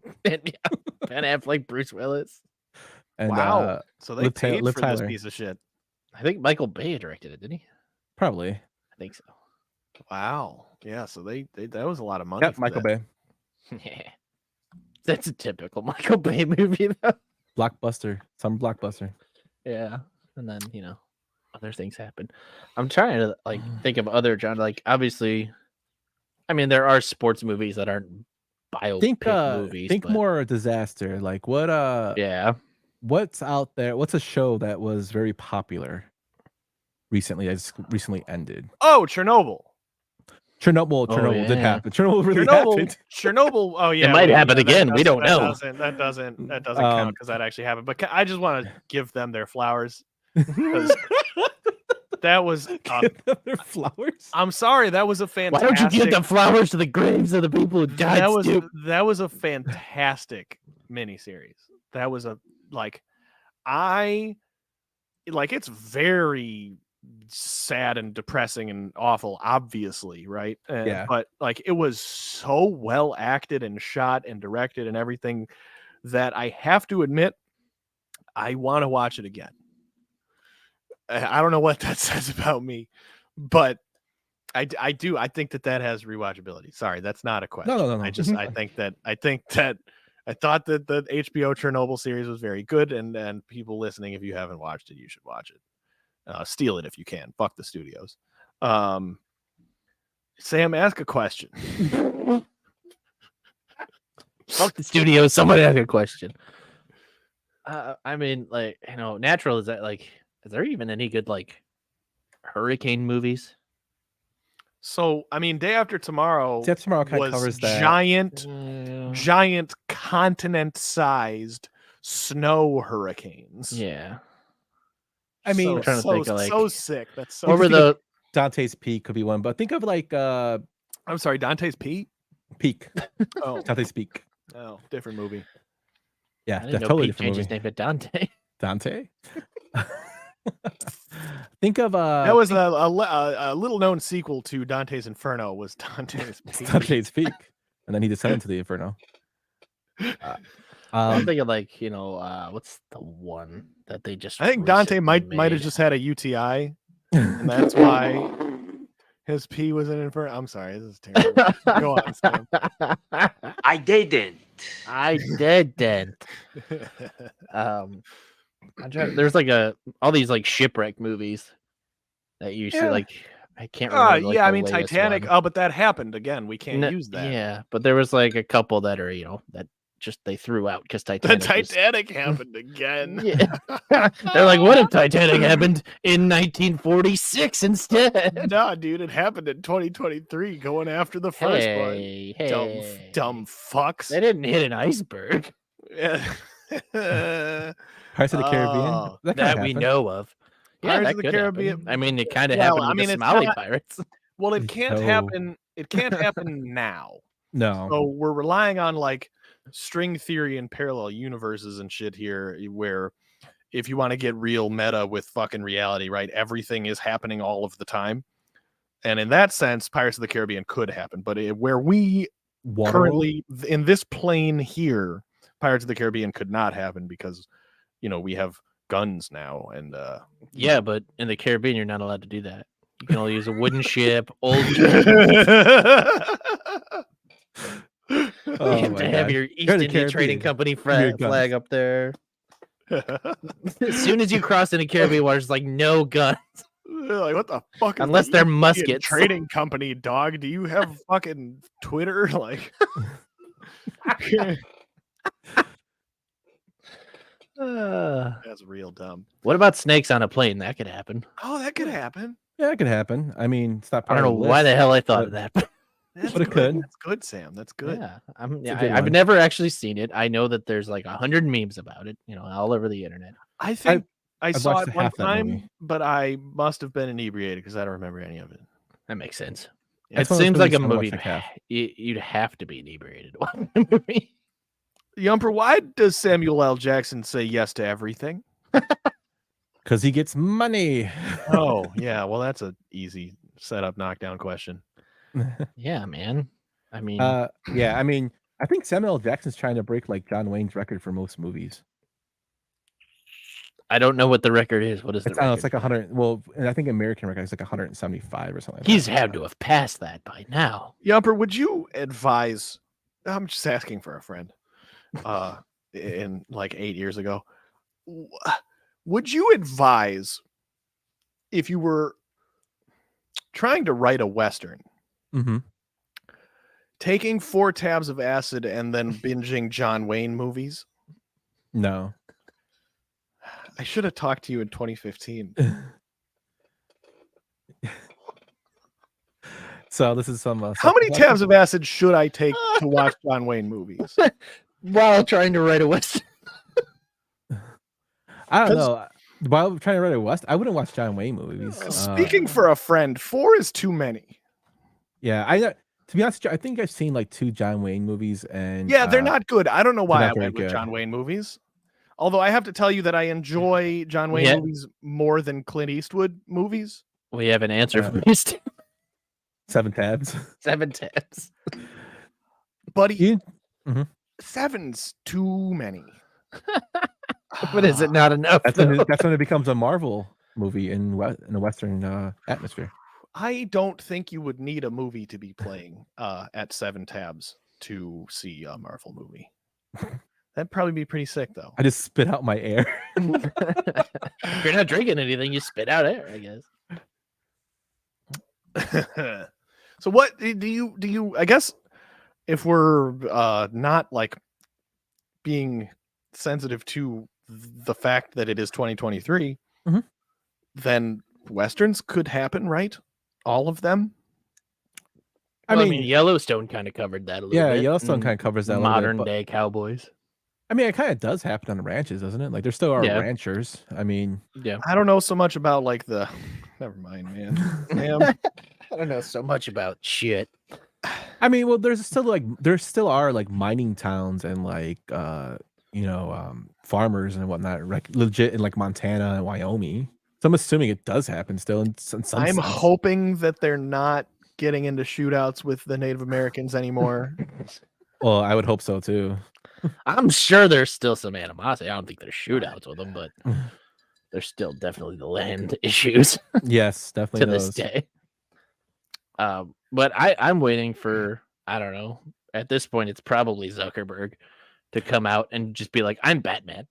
[SPEAKER 1] Ben Affleck, Bruce Willis.
[SPEAKER 3] And
[SPEAKER 2] wow. So they paid for
[SPEAKER 3] Tyler.
[SPEAKER 2] this piece of shit.
[SPEAKER 1] I think Michael Bay directed it, didn't he?
[SPEAKER 3] Probably.
[SPEAKER 1] I think so.
[SPEAKER 2] Wow. Yeah. So they that was a lot of money.
[SPEAKER 3] Yep, Michael Bay.
[SPEAKER 1] Yeah. That's a typical Michael Bay movie, though.
[SPEAKER 3] Blockbuster. Some blockbuster.
[SPEAKER 1] Yeah. And then, other things happen. I'm trying to think of other genres. Like, obviously, I mean, there are sports movies that aren't biopic movies.
[SPEAKER 3] Think more disaster. Like what
[SPEAKER 1] yeah.
[SPEAKER 3] What's out there? What's a show that was very popular recently that's recently ended?
[SPEAKER 2] Oh, Chernobyl.
[SPEAKER 3] Chernobyl did happen. Chernobyl really happened.
[SPEAKER 2] Chernobyl. Oh yeah,
[SPEAKER 1] it might happen again. We don't know.
[SPEAKER 2] That doesn't count because that actually happened. But I just want to give them their flowers. That was
[SPEAKER 3] their flowers.
[SPEAKER 2] I'm sorry, that was a fantastic.
[SPEAKER 1] Why don't you give the flowers to the graves of the people who died?
[SPEAKER 2] That was a fantastic miniseries. That was it's very sad and depressing and awful, obviously, right?
[SPEAKER 3] Yeah.
[SPEAKER 2] But it was so well acted and shot and directed and everything that I have to admit, I want to watch it again. I don't know what that says about me, but I do. I think that has rewatchability. Sorry, that's not a question.
[SPEAKER 3] No.
[SPEAKER 2] I thought that the HBO Chernobyl series was very good, and people listening, if you haven't watched it, you should watch it. Steal it if you can. Fuck the studios. Sam, ask a question.
[SPEAKER 1] Fuck the studios. Somebody ask a question. I mean, natural, is that is there even any good hurricane movies?
[SPEAKER 2] So, I mean, Day After Tomorrow
[SPEAKER 3] kind of covers that.
[SPEAKER 2] Giant continent-sized snow hurricanes.
[SPEAKER 1] Yeah.
[SPEAKER 3] I mean,
[SPEAKER 1] I'm trying to think of
[SPEAKER 2] so sick. That's so.
[SPEAKER 1] Over the
[SPEAKER 3] Dante's Peak could be one, but think of
[SPEAKER 2] I'm sorry, Dante's Peak. Oh,
[SPEAKER 3] Dante's Peak.
[SPEAKER 2] Oh, different movie.
[SPEAKER 3] Yeah,
[SPEAKER 1] I didn't know
[SPEAKER 3] totally
[SPEAKER 1] Pete
[SPEAKER 3] different
[SPEAKER 1] changed
[SPEAKER 3] movie.
[SPEAKER 1] his name to Dante.
[SPEAKER 3] Dante. Think of
[SPEAKER 2] that was a little known sequel to Dante's Inferno. Was Dante's Peak.
[SPEAKER 3] Dante's Peak, and then he descended to the Inferno.
[SPEAKER 1] I'm thinking what's the one that they just?
[SPEAKER 2] I think Dante might have just had a UTI, and that's why his pee was in Inferno. I'm sorry, this is terrible. Go on, Sam.
[SPEAKER 4] I didn't.
[SPEAKER 1] There's all these shipwreck movies that you should I can't remember.
[SPEAKER 2] I mean Titanic. One. Oh, but that happened again. We can't use that.
[SPEAKER 1] Yeah, but there was a couple that are that just they threw out because Titanic.
[SPEAKER 2] Happened again.
[SPEAKER 1] Yeah. They're like, what if Titanic happened in 1946 instead?
[SPEAKER 2] Nah, dude, it happened in 2023, going after the first one. Dumb fucks.
[SPEAKER 1] They didn't hit an iceberg.
[SPEAKER 2] Yeah.
[SPEAKER 3] Pirates of the Caribbean.
[SPEAKER 2] Oh,
[SPEAKER 3] That,
[SPEAKER 1] that we know of. Yeah,
[SPEAKER 2] Pirates
[SPEAKER 1] that
[SPEAKER 2] of the
[SPEAKER 1] could
[SPEAKER 2] Caribbean.
[SPEAKER 1] happen. I mean, it kind of
[SPEAKER 2] Well,
[SPEAKER 1] happened
[SPEAKER 2] I
[SPEAKER 1] with
[SPEAKER 2] mean,
[SPEAKER 1] the
[SPEAKER 2] it's
[SPEAKER 1] Somali
[SPEAKER 2] not-
[SPEAKER 1] pirates.
[SPEAKER 2] Well, it can't
[SPEAKER 3] So-
[SPEAKER 2] happen. It can't happen now.
[SPEAKER 3] No.
[SPEAKER 2] So we're relying on like string theory and parallel universes and shit here, where if you want to get real meta with fucking reality, right? Everything is happening all of the time. And in that sense, Pirates of the Caribbean could happen. But where we
[SPEAKER 3] Waterworld?
[SPEAKER 2] currently, in this plane here, Pirates of the Caribbean could not happen because, we have guns now. And
[SPEAKER 1] Yeah, but in the Caribbean, you're not allowed to do that. You can only use a wooden ship, old. You
[SPEAKER 3] Oh
[SPEAKER 1] have
[SPEAKER 3] my
[SPEAKER 1] to have
[SPEAKER 3] God.
[SPEAKER 1] your
[SPEAKER 3] You're
[SPEAKER 1] East
[SPEAKER 3] in the
[SPEAKER 1] India Trading
[SPEAKER 3] Caribbean.
[SPEAKER 1] Company
[SPEAKER 3] Give me your guns.
[SPEAKER 1] flag up there. As soon as you cross into Caribbean waters, like no guns.
[SPEAKER 2] like, what the fuck?
[SPEAKER 1] Unless
[SPEAKER 2] is
[SPEAKER 1] they're
[SPEAKER 2] the Indian
[SPEAKER 1] muskets.
[SPEAKER 2] Trading company, dog. Do you have fucking Twitter? Like, that's real dumb.
[SPEAKER 1] What about snakes on a plane? That could happen.
[SPEAKER 2] Oh, that could happen.
[SPEAKER 3] Yeah, it could happen. I mean, it's not
[SPEAKER 1] I
[SPEAKER 3] part
[SPEAKER 1] don't
[SPEAKER 3] of
[SPEAKER 1] know
[SPEAKER 3] the
[SPEAKER 1] why the
[SPEAKER 3] list,
[SPEAKER 1] hell I thought
[SPEAKER 3] but-
[SPEAKER 1] of that. But
[SPEAKER 2] That's
[SPEAKER 3] But it
[SPEAKER 2] good.
[SPEAKER 3] could.
[SPEAKER 2] That's good, Sam. That's good.
[SPEAKER 1] yeah,
[SPEAKER 3] It's a good
[SPEAKER 1] I've
[SPEAKER 3] one.
[SPEAKER 1] never actually seen it. I know that there's like 100 memes about it, all over the internet.
[SPEAKER 2] I think I
[SPEAKER 3] I've
[SPEAKER 2] saw
[SPEAKER 3] watched
[SPEAKER 2] it one
[SPEAKER 3] half that
[SPEAKER 2] time,
[SPEAKER 3] movie.
[SPEAKER 2] but I must have been inebriated because I don't remember any of it.
[SPEAKER 1] That makes sense.
[SPEAKER 2] Yeah,
[SPEAKER 1] It
[SPEAKER 3] it's one of those
[SPEAKER 1] seems like a
[SPEAKER 3] movies I
[SPEAKER 1] movie
[SPEAKER 3] watched like half.
[SPEAKER 1] you'd have to be inebriated to watch the movie.
[SPEAKER 2] Yumper, why does Samuel L. Jackson say yes to everything?
[SPEAKER 3] Because he gets money.
[SPEAKER 2] Oh, yeah. Well, that's an easy setup knockdown question.
[SPEAKER 1] Yeah, man. I mean,
[SPEAKER 3] Yeah, I mean, I think Samuel L. Jackson's trying to break like John Wayne's record for most movies.
[SPEAKER 1] I don't know what the record is. What is the
[SPEAKER 3] It's, I don't know,
[SPEAKER 1] record?
[SPEAKER 3] it's like 100. Well, and I think American record is like 175 or something. Like
[SPEAKER 1] He's
[SPEAKER 3] that.
[SPEAKER 1] had to have passed that by now.
[SPEAKER 2] Yumper, would you advise? I'm just asking for a friend. In like 8 years ago, would you advise if you were trying to write a Western,
[SPEAKER 3] Mhm.
[SPEAKER 2] taking 4 tabs of acid and then binging John Wayne movies?
[SPEAKER 3] No.
[SPEAKER 2] I should have talked to you in 2015.
[SPEAKER 3] So this is some.
[SPEAKER 2] How many tabs of acid should I take to watch John Wayne movies?
[SPEAKER 1] While trying to write a Western.
[SPEAKER 3] I don't
[SPEAKER 2] 'Cause-
[SPEAKER 3] know. While trying to write a West, I wouldn't watch John Wayne movies.
[SPEAKER 2] Speaking for a friend, 4 is too many.
[SPEAKER 3] Yeah, to be honest, with you, I think I've seen like 2 John Wayne movies, and
[SPEAKER 2] Yeah, they're not good. I don't know why
[SPEAKER 3] not
[SPEAKER 2] I
[SPEAKER 3] very
[SPEAKER 2] went with
[SPEAKER 3] good.
[SPEAKER 2] John Wayne movies. Although I have to tell you that I enjoy John Wayne
[SPEAKER 1] Yeah.
[SPEAKER 2] movies more than Clint Eastwood movies.
[SPEAKER 1] We have an answer
[SPEAKER 3] Yeah.
[SPEAKER 1] for you. Steve.
[SPEAKER 3] 7 tabs.
[SPEAKER 1] 7 tabs.
[SPEAKER 2] But
[SPEAKER 3] You,
[SPEAKER 2] 7's too many.
[SPEAKER 1] But is it not enough?
[SPEAKER 3] that's when
[SPEAKER 1] though?
[SPEAKER 3] that's when it becomes a Marvel movie in a Western atmosphere.
[SPEAKER 2] I don't think you would need a movie to be playing at 7 tabs to see a Marvel movie. That'd probably be pretty sick, though.
[SPEAKER 3] I just spit out my air.
[SPEAKER 1] If you're not drinking anything, you spit out air, I guess.
[SPEAKER 2] So what do you I guess if we're not like being sensitive to the fact that it is 2023,
[SPEAKER 3] Mhm.
[SPEAKER 2] then Westerns could happen, right? All of them?
[SPEAKER 3] I
[SPEAKER 1] Well,
[SPEAKER 3] mean,
[SPEAKER 1] Yellowstone kind of covered that a little
[SPEAKER 3] yeah,
[SPEAKER 1] bit.
[SPEAKER 3] Yellowstone
[SPEAKER 1] and
[SPEAKER 3] kind of covers that a little bit,
[SPEAKER 1] modern
[SPEAKER 3] but-
[SPEAKER 1] day cowboys.
[SPEAKER 3] I mean, it kind of does happen on ranches, doesn't it? Like, there still are
[SPEAKER 1] Yeah.
[SPEAKER 3] ranchers. I mean,
[SPEAKER 1] Yeah.
[SPEAKER 2] I don't know so much about like the never mind, man. Damn.
[SPEAKER 1] I don't know so much about shit.
[SPEAKER 3] well, there still are like mining towns and like farmers and whatnot, like legit in like Montana and Wyoming. So I'm assuming it does happen still in some
[SPEAKER 2] I'm
[SPEAKER 3] sense.
[SPEAKER 2] hoping that they're not getting into shootouts with the Native Americans anymore.
[SPEAKER 3] Well, I would hope so too.
[SPEAKER 1] I'm sure there's still some animosity. I don't think there's shootouts with them, but there's still definitely the land issues
[SPEAKER 3] Yes,
[SPEAKER 1] to
[SPEAKER 3] definitely
[SPEAKER 1] this
[SPEAKER 3] those.
[SPEAKER 1] day. But I'm waiting for, I don't know. At this point, it's probably Zuckerberg to come out and just be like, "I'm Batman."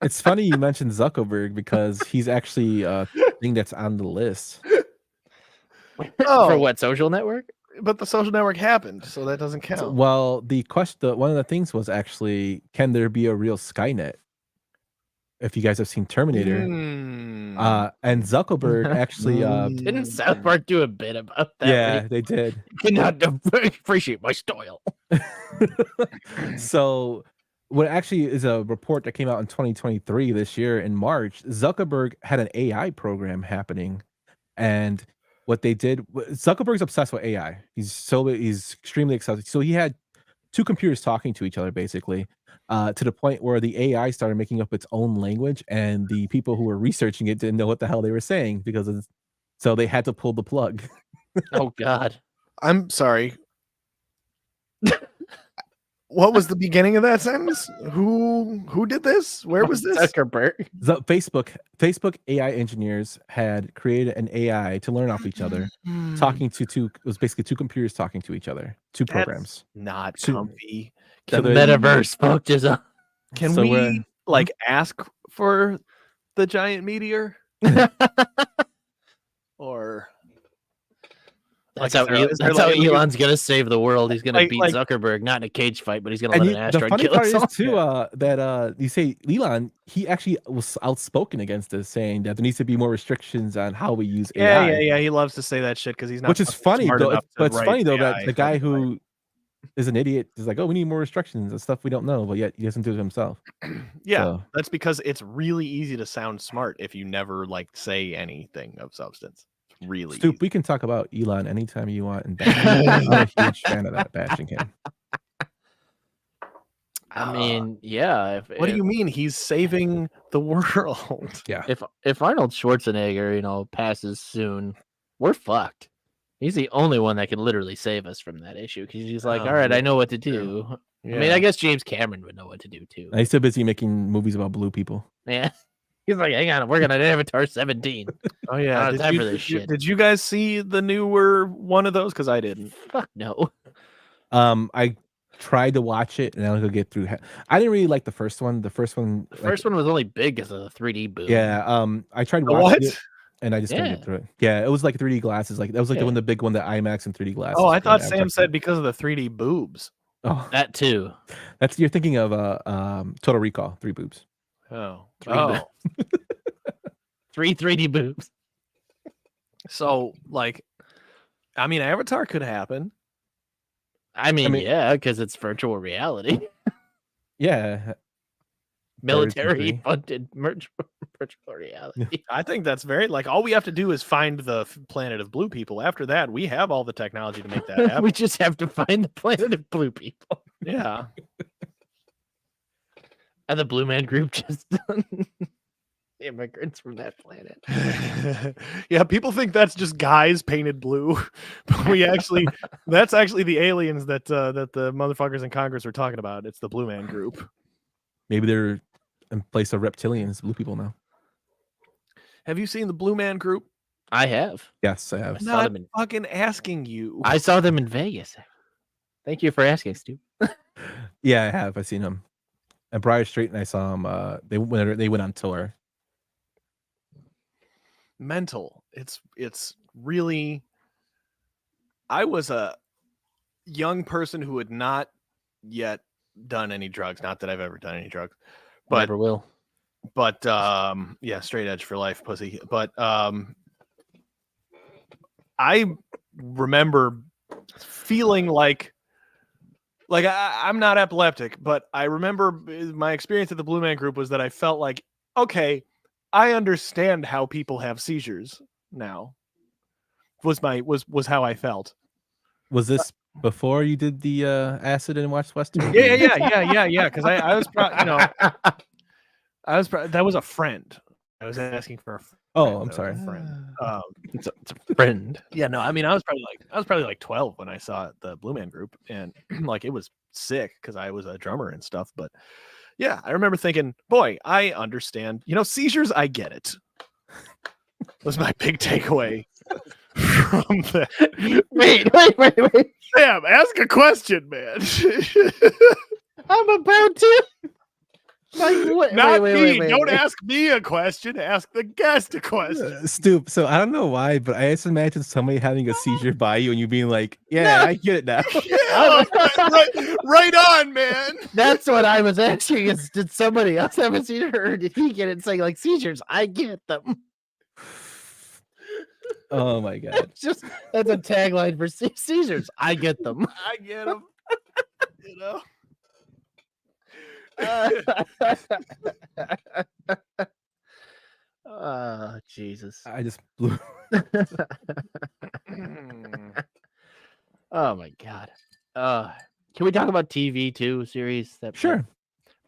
[SPEAKER 3] It's funny you mentioned Zuckerberg because he's actually a thing that's on the list.
[SPEAKER 2] Oh,
[SPEAKER 1] For what, social network?
[SPEAKER 2] but the social network happened, so that doesn't count.
[SPEAKER 3] So, well, one of the things was actually, can there be a real Skynet? If you guys have seen Terminator,
[SPEAKER 2] Mm.
[SPEAKER 3] and Zuckerberg actually,
[SPEAKER 1] Didn't South Park do a bit about that?
[SPEAKER 3] yeah,
[SPEAKER 1] where
[SPEAKER 3] they did.
[SPEAKER 1] he cannot appreciate my style.
[SPEAKER 3] So what actually is a report that came out in 2023 this year in March. Zuckerberg had an AI program happening, and what they did, Zuckerberg's obsessed with AI. He's extremely obsessed. So he had two computers talking to each other basically, to the point where the AI started making up its own language, and the people who were researching it didn't know what the hell they were saying so they had to pull the plug.
[SPEAKER 1] Oh God.
[SPEAKER 2] I'm sorry. What was the beginning of that sentence? Who did this? Where was this?
[SPEAKER 1] Zuckerberg.
[SPEAKER 3] The Facebook AI engineers had created an AI to learn off each other, talking to it was basically two computers talking to each other, two programs.
[SPEAKER 2] Not
[SPEAKER 3] So-
[SPEAKER 2] comfy.
[SPEAKER 1] The
[SPEAKER 3] So they-
[SPEAKER 1] metaverse fucked us up.
[SPEAKER 2] Can
[SPEAKER 3] So
[SPEAKER 2] we
[SPEAKER 3] we're-
[SPEAKER 2] like ask for the giant meteor? Or
[SPEAKER 1] That's
[SPEAKER 2] like,
[SPEAKER 1] how
[SPEAKER 2] is there like-
[SPEAKER 1] Elon's gonna save the world. He's gonna
[SPEAKER 2] Like-
[SPEAKER 1] beat
[SPEAKER 2] like-
[SPEAKER 1] Zuckerberg, not in a cage fight, but he's gonna
[SPEAKER 3] And
[SPEAKER 1] let an
[SPEAKER 3] the
[SPEAKER 1] asteroid
[SPEAKER 3] funny
[SPEAKER 1] kill
[SPEAKER 3] part
[SPEAKER 1] us
[SPEAKER 3] is
[SPEAKER 1] all.
[SPEAKER 3] too that you say Elon, he actually was outspoken against this, saying that there needs to be more restrictions on how we use AI.
[SPEAKER 2] yeah. He loves to say that shit because he's not.
[SPEAKER 3] Which is
[SPEAKER 2] fucking
[SPEAKER 3] funny,
[SPEAKER 2] smart
[SPEAKER 3] though.
[SPEAKER 2] enough to
[SPEAKER 3] But it's
[SPEAKER 2] write
[SPEAKER 3] funny though
[SPEAKER 2] AI
[SPEAKER 3] that the guy
[SPEAKER 2] fucking
[SPEAKER 3] who is an idiot is like, oh, we need more restrictions and stuff we don't know, but yet he doesn't do it himself.
[SPEAKER 2] Yeah,
[SPEAKER 3] So-
[SPEAKER 2] that's because it's really easy to sound smart if you never like say anything of substance. It's really
[SPEAKER 3] Stoop,
[SPEAKER 2] easy.
[SPEAKER 3] we can talk about Elon anytime you want, and I'm a huge fan of that, bashing him.
[SPEAKER 1] I mean, yeah.
[SPEAKER 2] What do you mean? He's saving the world.
[SPEAKER 3] Yeah,
[SPEAKER 1] If Arnold Schwarzenegger, passes soon, we're fucked. He's the only one that can literally save us from that issue because he's like,
[SPEAKER 2] Oh,
[SPEAKER 1] all right,
[SPEAKER 2] yeah,
[SPEAKER 1] I know what to
[SPEAKER 2] true.
[SPEAKER 1] do.
[SPEAKER 2] Yeah.
[SPEAKER 1] I mean, I guess James Cameron would know what to do too.
[SPEAKER 3] he's so busy making movies about blue people.
[SPEAKER 1] Yeah. He's like, hang on, we're gonna Avatar 17.
[SPEAKER 2] Oh
[SPEAKER 1] I
[SPEAKER 2] yeah.
[SPEAKER 1] don't have time for this shit.
[SPEAKER 2] Did you guys see the newer one of those? Because I didn't.
[SPEAKER 1] Fuck no.
[SPEAKER 3] I tried to watch it and I could get through. I didn't really like the first one. The first one,
[SPEAKER 1] The first one was only big as a 3D boom.
[SPEAKER 3] yeah. I tried
[SPEAKER 2] The
[SPEAKER 3] watching
[SPEAKER 2] what?
[SPEAKER 3] it and I just couldn't
[SPEAKER 1] Yeah.
[SPEAKER 3] get through it. Yeah, it was like 3D glasses. Like that was like
[SPEAKER 1] Yeah.
[SPEAKER 3] the big one, the IMAX and 3D glasses.
[SPEAKER 2] Oh, I
[SPEAKER 3] for
[SPEAKER 2] thought
[SPEAKER 3] Avatar
[SPEAKER 2] Sam
[SPEAKER 3] 2.
[SPEAKER 2] said because of the 3D boobs.
[SPEAKER 3] Oh,
[SPEAKER 1] That too.
[SPEAKER 3] that's you're thinking of Total Recall, 3 boobs.
[SPEAKER 2] Oh,
[SPEAKER 1] Three boobs. 3 3D boobs.
[SPEAKER 2] So like, I mean, Avatar could happen.
[SPEAKER 1] I mean,
[SPEAKER 3] mean-
[SPEAKER 1] yeah, because it's virtual reality.
[SPEAKER 3] Yeah,
[SPEAKER 1] Military
[SPEAKER 3] three.
[SPEAKER 1] funded virtual reality.
[SPEAKER 2] I think that's very like all we have to do is find the planet of blue people. After that, we have all the technology to make that happen.
[SPEAKER 1] We just have to find the planet of blue people.
[SPEAKER 2] Yeah.
[SPEAKER 1] And the Blue Man Group just done immigrants from that planet.
[SPEAKER 2] Yeah, people think that's just guys painted blue, but that's actually the aliens that the motherfuckers in Congress are talking about. It's the Blue Man Group.
[SPEAKER 3] maybe they're in place of reptilians, blue people now.
[SPEAKER 2] Have you seen the Blue Man Group?
[SPEAKER 1] I have.
[SPEAKER 3] Yes, I have.
[SPEAKER 1] I saw
[SPEAKER 2] Not
[SPEAKER 1] them in
[SPEAKER 2] fucking asking you.
[SPEAKER 1] I saw them in Vegas. Thank you for asking, Stu.
[SPEAKER 3] Yeah, I have. I've seen them. At Briar Street, and I saw them. They went on tour.
[SPEAKER 2] Mental. It's really. I was a young person who had not yet done any drugs. Not that I've ever done any drugs, but
[SPEAKER 1] Never will.
[SPEAKER 2] yeah, straight edge for life, pussy. But I remember feeling like I'm not epileptic, but I remember my experience at the Blue Man Group was that I felt like, okay, I understand how people have seizures now. Was how I felt.
[SPEAKER 3] Was this before you did the acid and watched Western?
[SPEAKER 2] Yeah. Because I was, that was a friend. I was asking for a friend.
[SPEAKER 3] Oh,
[SPEAKER 2] That
[SPEAKER 3] I'm
[SPEAKER 2] was
[SPEAKER 3] sorry.
[SPEAKER 2] a friend.
[SPEAKER 1] It's a friend.
[SPEAKER 2] Yeah, no, I mean, I was probably like 12 when I saw the Blue Man Group, and like it was sick because I was a drummer and stuff. But yeah, I remember thinking, boy, I understand. Seizures, I get it. Was my big takeaway from that.
[SPEAKER 1] Wait.
[SPEAKER 2] Sam, ask a question, man.
[SPEAKER 1] I'm about to. Like, what?
[SPEAKER 2] Not
[SPEAKER 1] wait,
[SPEAKER 2] me. Don't ask me a question. Ask the guest a question.
[SPEAKER 3] Stoop. So I don't know why, but I just imagine somebody having a seizure by you and you being like, "Yeah,
[SPEAKER 1] No.
[SPEAKER 3] I get it now."
[SPEAKER 2] Yeah, right on, man.
[SPEAKER 1] That's what I was asking. Is did somebody else have a seizure, or did he get it? Saying like seizures, I get them.
[SPEAKER 3] Oh my god.
[SPEAKER 1] That's a tagline for seizures. I get them.
[SPEAKER 2] I get them.
[SPEAKER 1] Oh, Jesus.
[SPEAKER 3] I just blew.
[SPEAKER 1] Oh my God. Can we talk about TV too? Series that
[SPEAKER 3] Sure.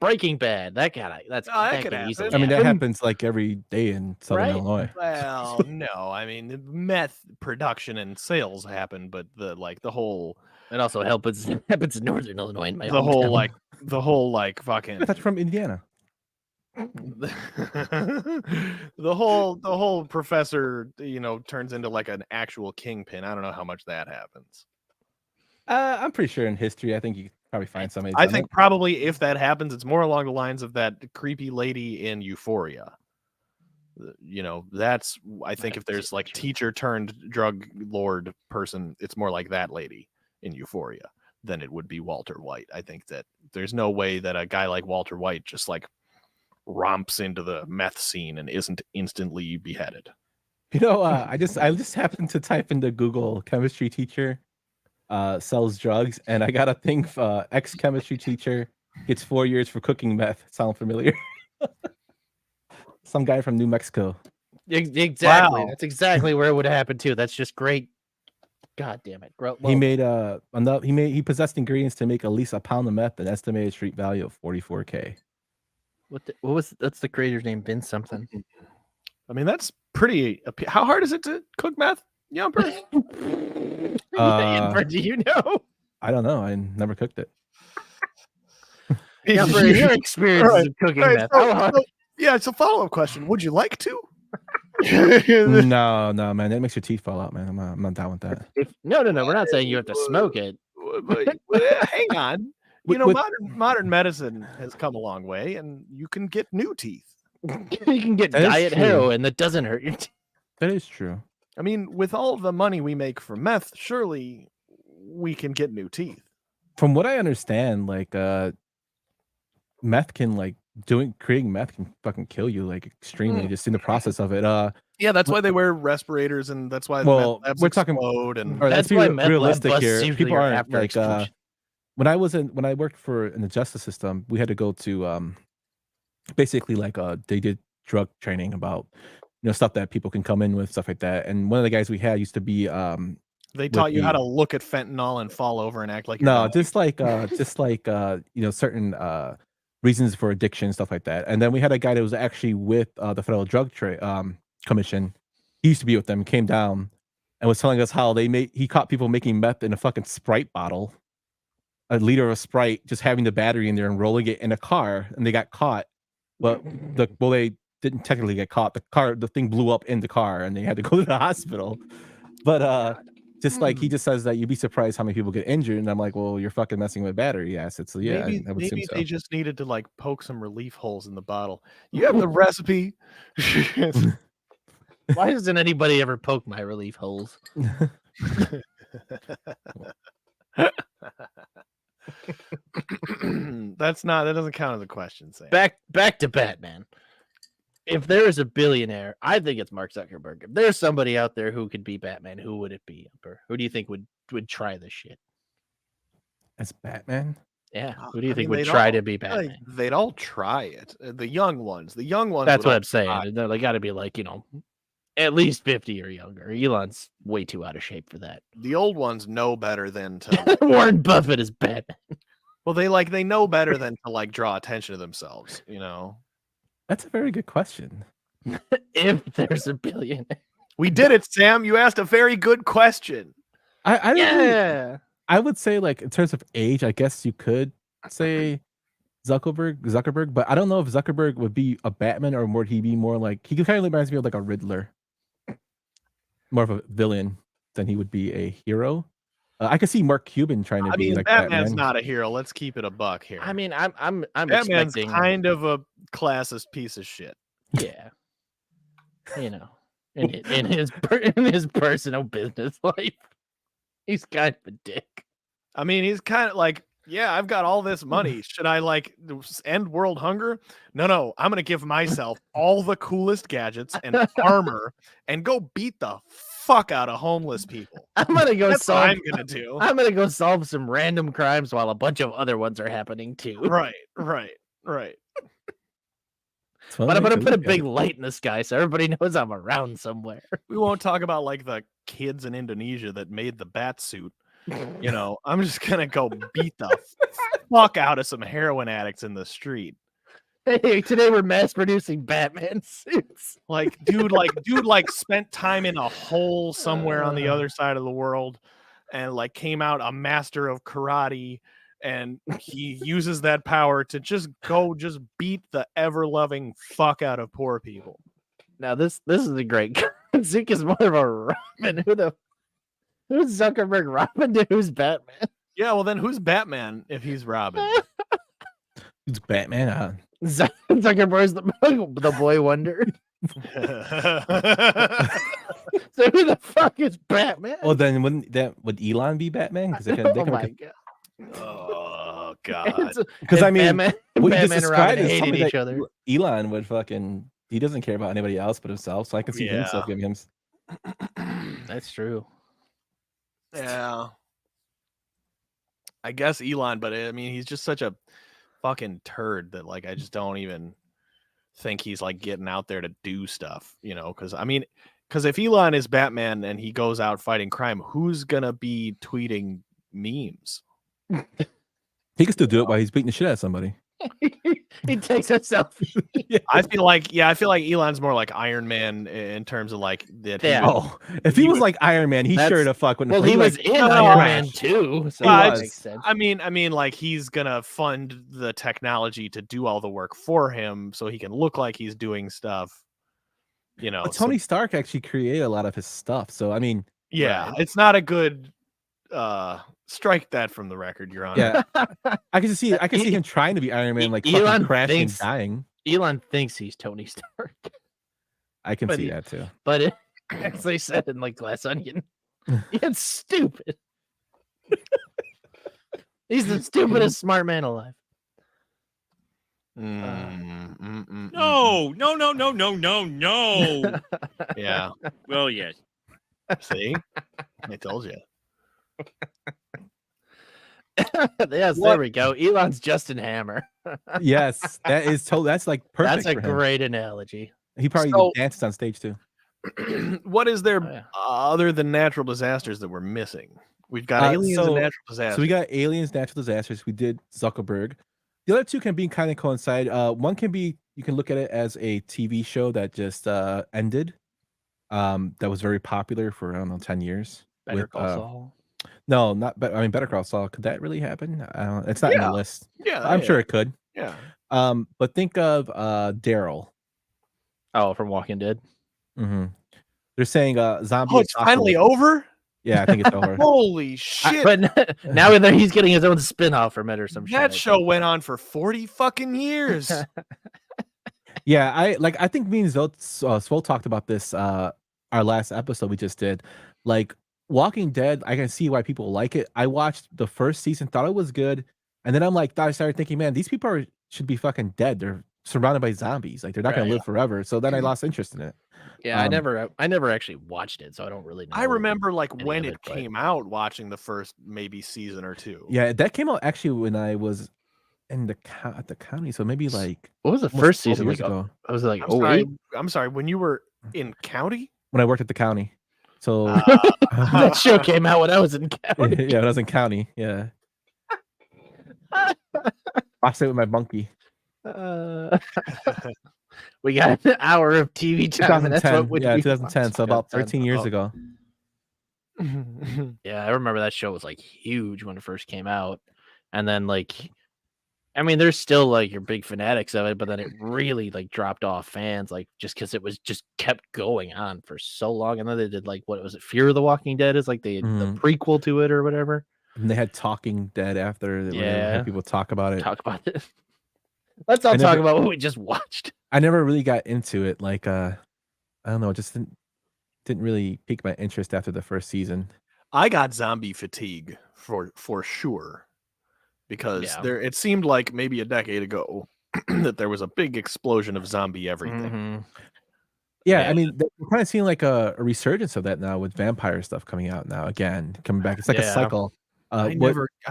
[SPEAKER 1] Breaking Bad. That
[SPEAKER 2] that could
[SPEAKER 1] can
[SPEAKER 2] happen.
[SPEAKER 1] easily
[SPEAKER 3] I mean, that
[SPEAKER 1] happen.
[SPEAKER 3] happens like every day in Southern
[SPEAKER 1] Right?
[SPEAKER 3] Illinois.
[SPEAKER 2] Well, no, I mean the meth production and sales happen, but the whole
[SPEAKER 1] It also happens in Northern Illinois in my
[SPEAKER 2] the whole
[SPEAKER 1] hometown.
[SPEAKER 2] fucking
[SPEAKER 3] That's from Indiana.
[SPEAKER 2] the whole professor, turns into like an actual kingpin. I don't know how much that happens.
[SPEAKER 3] I'm pretty sure in history, I think you could probably find somebody.
[SPEAKER 2] I think probably if that happens, it's more along the lines of that creepy lady in Euphoria. That's I think if there's like teacher turned drug lord person, it's more like that lady in Euphoria than it would be Walter White. I think that there's no way that a guy like Walter White just like romps into the meth scene and isn't instantly beheaded.
[SPEAKER 3] I just happened to type into Google chemistry teacher sells drugs, and I got a thing ex chemistry teacher gets 4 years for cooking meth. Sound familiar? Some guy from New Mexico.
[SPEAKER 1] Exactly.
[SPEAKER 2] Wow.
[SPEAKER 1] That's exactly where it would happen too. That's just great. God damn it.
[SPEAKER 3] He made he possessed ingredients to make at least a pound of meth, an estimated street value of $44K.
[SPEAKER 1] That's the creator's name? Vince something.
[SPEAKER 2] I mean, that's pretty. How hard is it to cook meth, Yumper?
[SPEAKER 1] Yumper, do you know?
[SPEAKER 3] I don't know. I never cooked it.
[SPEAKER 1] Yumper, your experience of cooking meth.
[SPEAKER 2] So follow-up question. Would you like to?
[SPEAKER 3] No, man. That makes your teeth fall out, man. I'm not down with that.
[SPEAKER 1] No. We're not saying you have to smoke it.
[SPEAKER 2] Hang on. Modern medicine has come a long way, and you can get new teeth.
[SPEAKER 1] You can get diet heroin that doesn't hurt your teeth.
[SPEAKER 3] That is true.
[SPEAKER 2] I mean, with all the money we make from meth, surely we can get new teeth.
[SPEAKER 3] From what I understand, like meth can creating meth can fucking kill you extremely just in the process of it.
[SPEAKER 2] Yeah, that's why they wear respirators, and that's why
[SPEAKER 3] we're talking
[SPEAKER 2] explode, and
[SPEAKER 3] that's why realistic here. People aren't when I worked in the justice system, we had to go to basically they did drug training about stuff that people can come in with, stuff like that. And one of the guys we had used to be
[SPEAKER 2] they taught you how to look at fentanyl and fall over and act like you're
[SPEAKER 3] no, just certain reasons for addiction, stuff like that. And then we had a guy that was actually with the Federal Drug Commission. He used to be with them, came down and was telling us how he caught people making meth in a fucking Sprite bottle, a liter of Sprite, just having the battery in there and rolling it in a car, and they got caught. But they didn't technically get caught. The thing blew up in the car, and they had to go to the hospital. But he just says that you'd be surprised how many people get injured, and I'm like, well, you're fucking messing with battery acids. So yeah, I would assume so.
[SPEAKER 2] They just needed to poke some relief holes in the bottle. You have the recipe.
[SPEAKER 1] Why doesn't anybody ever poke my relief holes?
[SPEAKER 2] That doesn't count as a question, Sam.
[SPEAKER 1] Back to Batman. If there is a billionaire, I think it's Mark Zuckerberg. If there's somebody out there who could be Batman, who would it be? Who do you think would try this shit?
[SPEAKER 3] As Batman?
[SPEAKER 1] Yeah. Who do you think would try to be Batman?
[SPEAKER 2] They'd all try it. The young ones.
[SPEAKER 1] That's what I'm saying. They got to be at least 50 or younger. Elon's way too out of shape for that.
[SPEAKER 2] The old ones know better than to
[SPEAKER 1] Warren Buffett is Batman.
[SPEAKER 2] Well, they know better than to draw attention to themselves,
[SPEAKER 3] That's a very good question.
[SPEAKER 1] If there's a billionaire.
[SPEAKER 2] We did it, Sam. You asked a very good question.
[SPEAKER 3] I would say in terms of age, I guess you could say Zuckerberg, but I don't know if Zuckerberg would be a Batman or would he be more he kind of reminds me of a Riddler. More of a villain than he would be a hero. I could see Mark Cuban trying to be
[SPEAKER 2] Batman's
[SPEAKER 3] Batman.
[SPEAKER 2] not a hero. Let's keep it a buck here.
[SPEAKER 1] I mean, I'm
[SPEAKER 2] Batman's
[SPEAKER 1] expecting
[SPEAKER 2] kind of a classist piece of shit.
[SPEAKER 1] Yeah. In his personal business life, he's kind of a dick.
[SPEAKER 2] I mean, he's kind of I've got all this money. Should I end world hunger? No. I'm going to give myself all the coolest gadgets and armor and go beat the fuck out of homeless people.
[SPEAKER 1] I'm going to go
[SPEAKER 2] That's what I'm going to do.
[SPEAKER 1] I'm going to go solve some random crimes while a bunch of other ones are happening too.
[SPEAKER 2] Right. Right.
[SPEAKER 1] But I'm gonna put a big light in the sky so everybody knows I'm around somewhere.
[SPEAKER 2] We won't talk about like the kids in Indonesia that made the bat suit. You know, I'm just gonna go beat the fuck out of some heroin addicts in the street.
[SPEAKER 1] Hey, today we're mass producing Batman suits.
[SPEAKER 2] Dude spent time in a hole somewhere on the other side of the world and like came out a master of karate, and he uses that power to just beat the ever-loving fuck out of poor people.
[SPEAKER 1] Now this is a great Zeke is more of a Robin. Who's Zuckerberg Robin to who's Batman?
[SPEAKER 2] Yeah, well then who's Batman if he's Robin?
[SPEAKER 3] Who's Batman?
[SPEAKER 1] Zuckerberg's the boy wonder. So who the fuck is Batman?
[SPEAKER 3] Well, then would Elon be Batman? Because
[SPEAKER 1] oh my god.
[SPEAKER 2] Oh god.
[SPEAKER 3] Because I mean,
[SPEAKER 1] Batman
[SPEAKER 3] what you
[SPEAKER 1] and
[SPEAKER 3] just
[SPEAKER 1] Robin
[SPEAKER 3] described is
[SPEAKER 1] hated
[SPEAKER 3] something
[SPEAKER 1] each
[SPEAKER 3] that
[SPEAKER 1] other.
[SPEAKER 3] Elon would fucking. He doesn't care about anybody else but himself, so I can see himself giving him.
[SPEAKER 1] That's true.
[SPEAKER 2] Yeah. I guess Elon, but I mean, he's just such a fucking turd that like I just don't even think he's like getting out there to do stuff, you know? Because if Elon is Batman and he goes out fighting crime, who's gonna be tweeting memes?
[SPEAKER 3] He can still do it while he's beating the shit out of somebody.
[SPEAKER 1] He takes a selfie.
[SPEAKER 2] I feel like Elon's more like Iron Man in terms of like that.
[SPEAKER 1] Yeah.
[SPEAKER 3] Oh, if he was like Iron Man, he sure the fuck wouldn't.
[SPEAKER 1] Well, he was in Iron Man too, so that makes sense.
[SPEAKER 2] I mean, like he's gonna fund the technology to do all the work for him, so he can look like he's doing stuff. You know,
[SPEAKER 3] but Tony Stark actually created a lot of his stuff, so I mean,
[SPEAKER 2] yeah, it's not a good. Strike that from the record, Your Honor.
[SPEAKER 3] Yeah, I can see him trying to be Iron Man, like Elon crashing and dying.
[SPEAKER 1] Elon thinks he's Tony Stark.
[SPEAKER 3] I can see that too.
[SPEAKER 1] But as they said in like Glass Onion, it's stupid. He's the stupidest smart man alive.
[SPEAKER 4] No.
[SPEAKER 2] Yeah.
[SPEAKER 4] Well, yes.
[SPEAKER 2] See, I told you.
[SPEAKER 1] Yes, there we go. Elon's Justin Hammer.
[SPEAKER 3] Yes, that is that's like perfect.
[SPEAKER 1] That's a great analogy.
[SPEAKER 3] He probably dances on stage too.
[SPEAKER 2] What is there other than natural disasters that we're missing? We've got aliens and natural disasters.
[SPEAKER 3] So we got aliens, natural disasters. We did Zuckerberg. The other two can be kind of coincide. One can be, you can look at it as a TV show that just ended. That was very popular for I don't know 10 years.
[SPEAKER 1] Better Call Saul.
[SPEAKER 3] No, not. But I mean, Better Call Saul. Could that really happen? It's not in the list.
[SPEAKER 2] Yeah,
[SPEAKER 3] I'm sure it could.
[SPEAKER 2] Yeah.
[SPEAKER 3] But think of Daryl.
[SPEAKER 1] Oh, from Walking Dead.
[SPEAKER 3] Mm-hmm. They're saying zombie.
[SPEAKER 2] Oh, it's finally over.
[SPEAKER 3] Yeah, I think it's over.
[SPEAKER 2] Holy shit!
[SPEAKER 1] But now he's getting his own spin-off from it or some shit.
[SPEAKER 2] That show went on for 40 fucking years.
[SPEAKER 3] Yeah, I think me and Swole talked about this our last episode we just did. Like Walking Dead, I can see why people like it. I watched the first season, thought it was good, and then I started thinking, man, these people should be fucking dead. They're surrounded by zombies. Like they're not gonna live forever. So then I lost interest in it.
[SPEAKER 1] Yeah, I never actually watched it, so I don't really know.
[SPEAKER 2] I remember like when it came out, watching the first maybe season or two.
[SPEAKER 3] Yeah, that came out actually when I was in at the county. So maybe like
[SPEAKER 1] what was the first season
[SPEAKER 3] ago?
[SPEAKER 1] I was like,
[SPEAKER 2] I'm sorry, when you were in county?
[SPEAKER 3] When I worked at the county. So
[SPEAKER 1] that show came out when I was in county.
[SPEAKER 3] Yeah, when I was in county. Yeah. Watched it with my monkey.
[SPEAKER 1] We got an hour of TV time.
[SPEAKER 3] 2010. Yeah, 2010. So about 13 years ago.
[SPEAKER 1] Yeah, I remember that show was like huge when it first came out, and then like, I mean, there's still like your big fanatics of it, but then it really like dropped off fans, like just because it was just kept going on for so long, and then they did like what was it? Fear of the Walking Dead is like the prequel to it or whatever.
[SPEAKER 3] And they had Talking Dead after. Yeah, people talk about it.
[SPEAKER 1] Let's all talk about what we just watched.
[SPEAKER 3] I never really got into it. Like, I don't know, it just didn't really pique my interest after the first season.
[SPEAKER 2] I got zombie fatigue for sure, because it seemed like maybe a decade ago that there was a big explosion of zombie everything.
[SPEAKER 3] Mm-hmm. Yeah, I mean, we're kind of seeing like a resurgence of that now with vampire stuff coming out now again, coming back. It's like a cycle.
[SPEAKER 2] I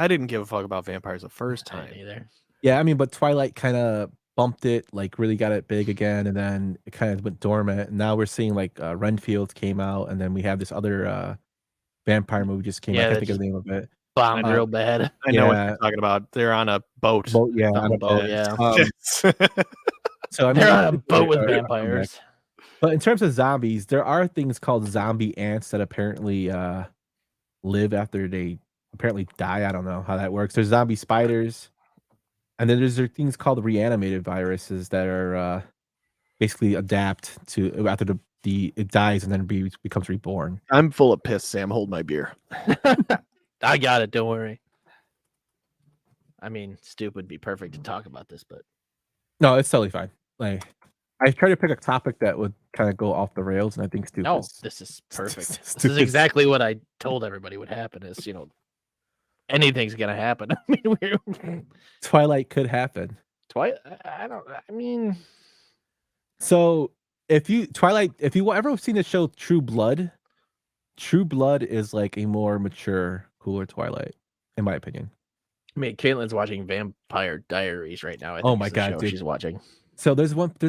[SPEAKER 2] didn't give a fuck about vampires the first time
[SPEAKER 1] either.
[SPEAKER 3] Yeah, I mean, but Twilight kind of bumped it, like really got it big again, and then it kind of went dormant. And now we're seeing like Renfield came out, and then we have this other vampire movie just came out. I
[SPEAKER 1] Yeah,
[SPEAKER 3] can't
[SPEAKER 1] that
[SPEAKER 3] think of
[SPEAKER 1] just
[SPEAKER 3] the name of it.
[SPEAKER 1] bombed real bad.
[SPEAKER 2] I know what
[SPEAKER 3] Yeah,
[SPEAKER 2] you're talking about. They're on a boat.
[SPEAKER 3] yeah,
[SPEAKER 1] On
[SPEAKER 3] on
[SPEAKER 1] a
[SPEAKER 3] a
[SPEAKER 1] boat,
[SPEAKER 3] boat.
[SPEAKER 1] yeah.
[SPEAKER 3] So I mean,
[SPEAKER 1] They're on a
[SPEAKER 3] it's
[SPEAKER 1] boat with
[SPEAKER 3] a comeback.
[SPEAKER 1] vampires.
[SPEAKER 3] But in terms of zombies, there are things called zombie ants that apparently live after they apparently die. I don't know how that works. There's zombie spiders, and then there things called reanimated viruses that are basically adapt to after it dies and then becomes reborn.
[SPEAKER 2] I'm full of piss, Sam. Hold my beer.
[SPEAKER 1] I got it. Don't worry. I mean, Stoop would be perfect to talk about this, but
[SPEAKER 3] No, it's totally fine. Like I tried to pick a topic that would kind of go off the rails, and I think Stoop
[SPEAKER 1] no,
[SPEAKER 3] is
[SPEAKER 1] this is perfect. This
[SPEAKER 3] Stoop
[SPEAKER 1] is exactly what I told everybody would happen. Is anything's gonna happen. I mean,
[SPEAKER 3] Twilight could happen.
[SPEAKER 1] I don't. I mean,
[SPEAKER 3] So if you ever seen the show True Blood is like a more mature, cooler Twilight, in my opinion.
[SPEAKER 1] Caitlin's watching Vampire Diaries right now. I think
[SPEAKER 3] Oh my
[SPEAKER 1] is the
[SPEAKER 3] God,
[SPEAKER 1] show
[SPEAKER 3] dude.
[SPEAKER 1] she's watching.
[SPEAKER 3] So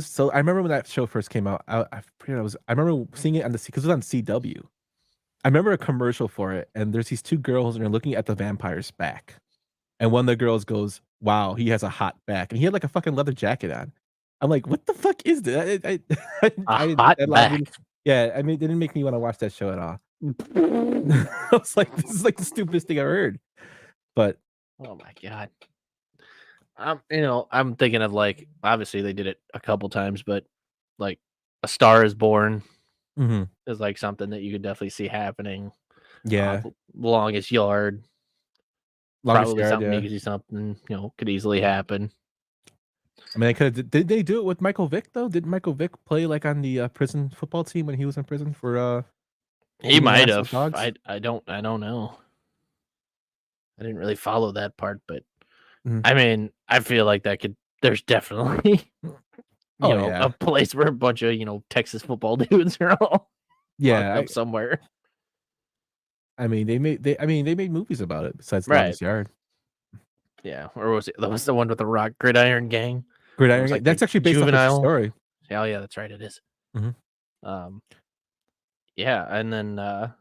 [SPEAKER 3] so I remember when that show first came out. I remember seeing it on because it was on CW. I remember a commercial for it, and there's these two girls, and they're looking at the vampire's back, and one of the girls goes, "Wow, he has a hot back," and he had like a fucking leather jacket on. I'm like, what the fuck is that?
[SPEAKER 1] Hot back.
[SPEAKER 3] Yeah, I mean, it didn't make me want to watch that show at all. I was like, this is like the stupidest thing I've heard. But
[SPEAKER 1] oh my God. I'm thinking of like obviously they did it a couple times, but like A Star Is Born is like something that you could definitely see happening.
[SPEAKER 3] Yeah,
[SPEAKER 1] Longest Yard, probably something you could see something could easily happen.
[SPEAKER 3] I mean, did they do it with Michael Vick though? Did Michael Vick play like on the prison football team when he was in prison for?
[SPEAKER 1] He might have.
[SPEAKER 3] Dogs?
[SPEAKER 1] I don't know. I didn't really follow that part, but
[SPEAKER 3] Mhm.
[SPEAKER 1] I mean, I feel like there's definitely a place where a bunch of Texas football dudes are all locked up somewhere.
[SPEAKER 3] I mean, they made movies about it besides Longest Yard.
[SPEAKER 1] Yeah, or was it? That was the one with the Rock Gridiron Gang.
[SPEAKER 3] Gridiron Gang. That's actually based on a story.
[SPEAKER 1] Oh yeah, that's right. It is.
[SPEAKER 3] Mm-hmm.
[SPEAKER 1] Yeah, and then I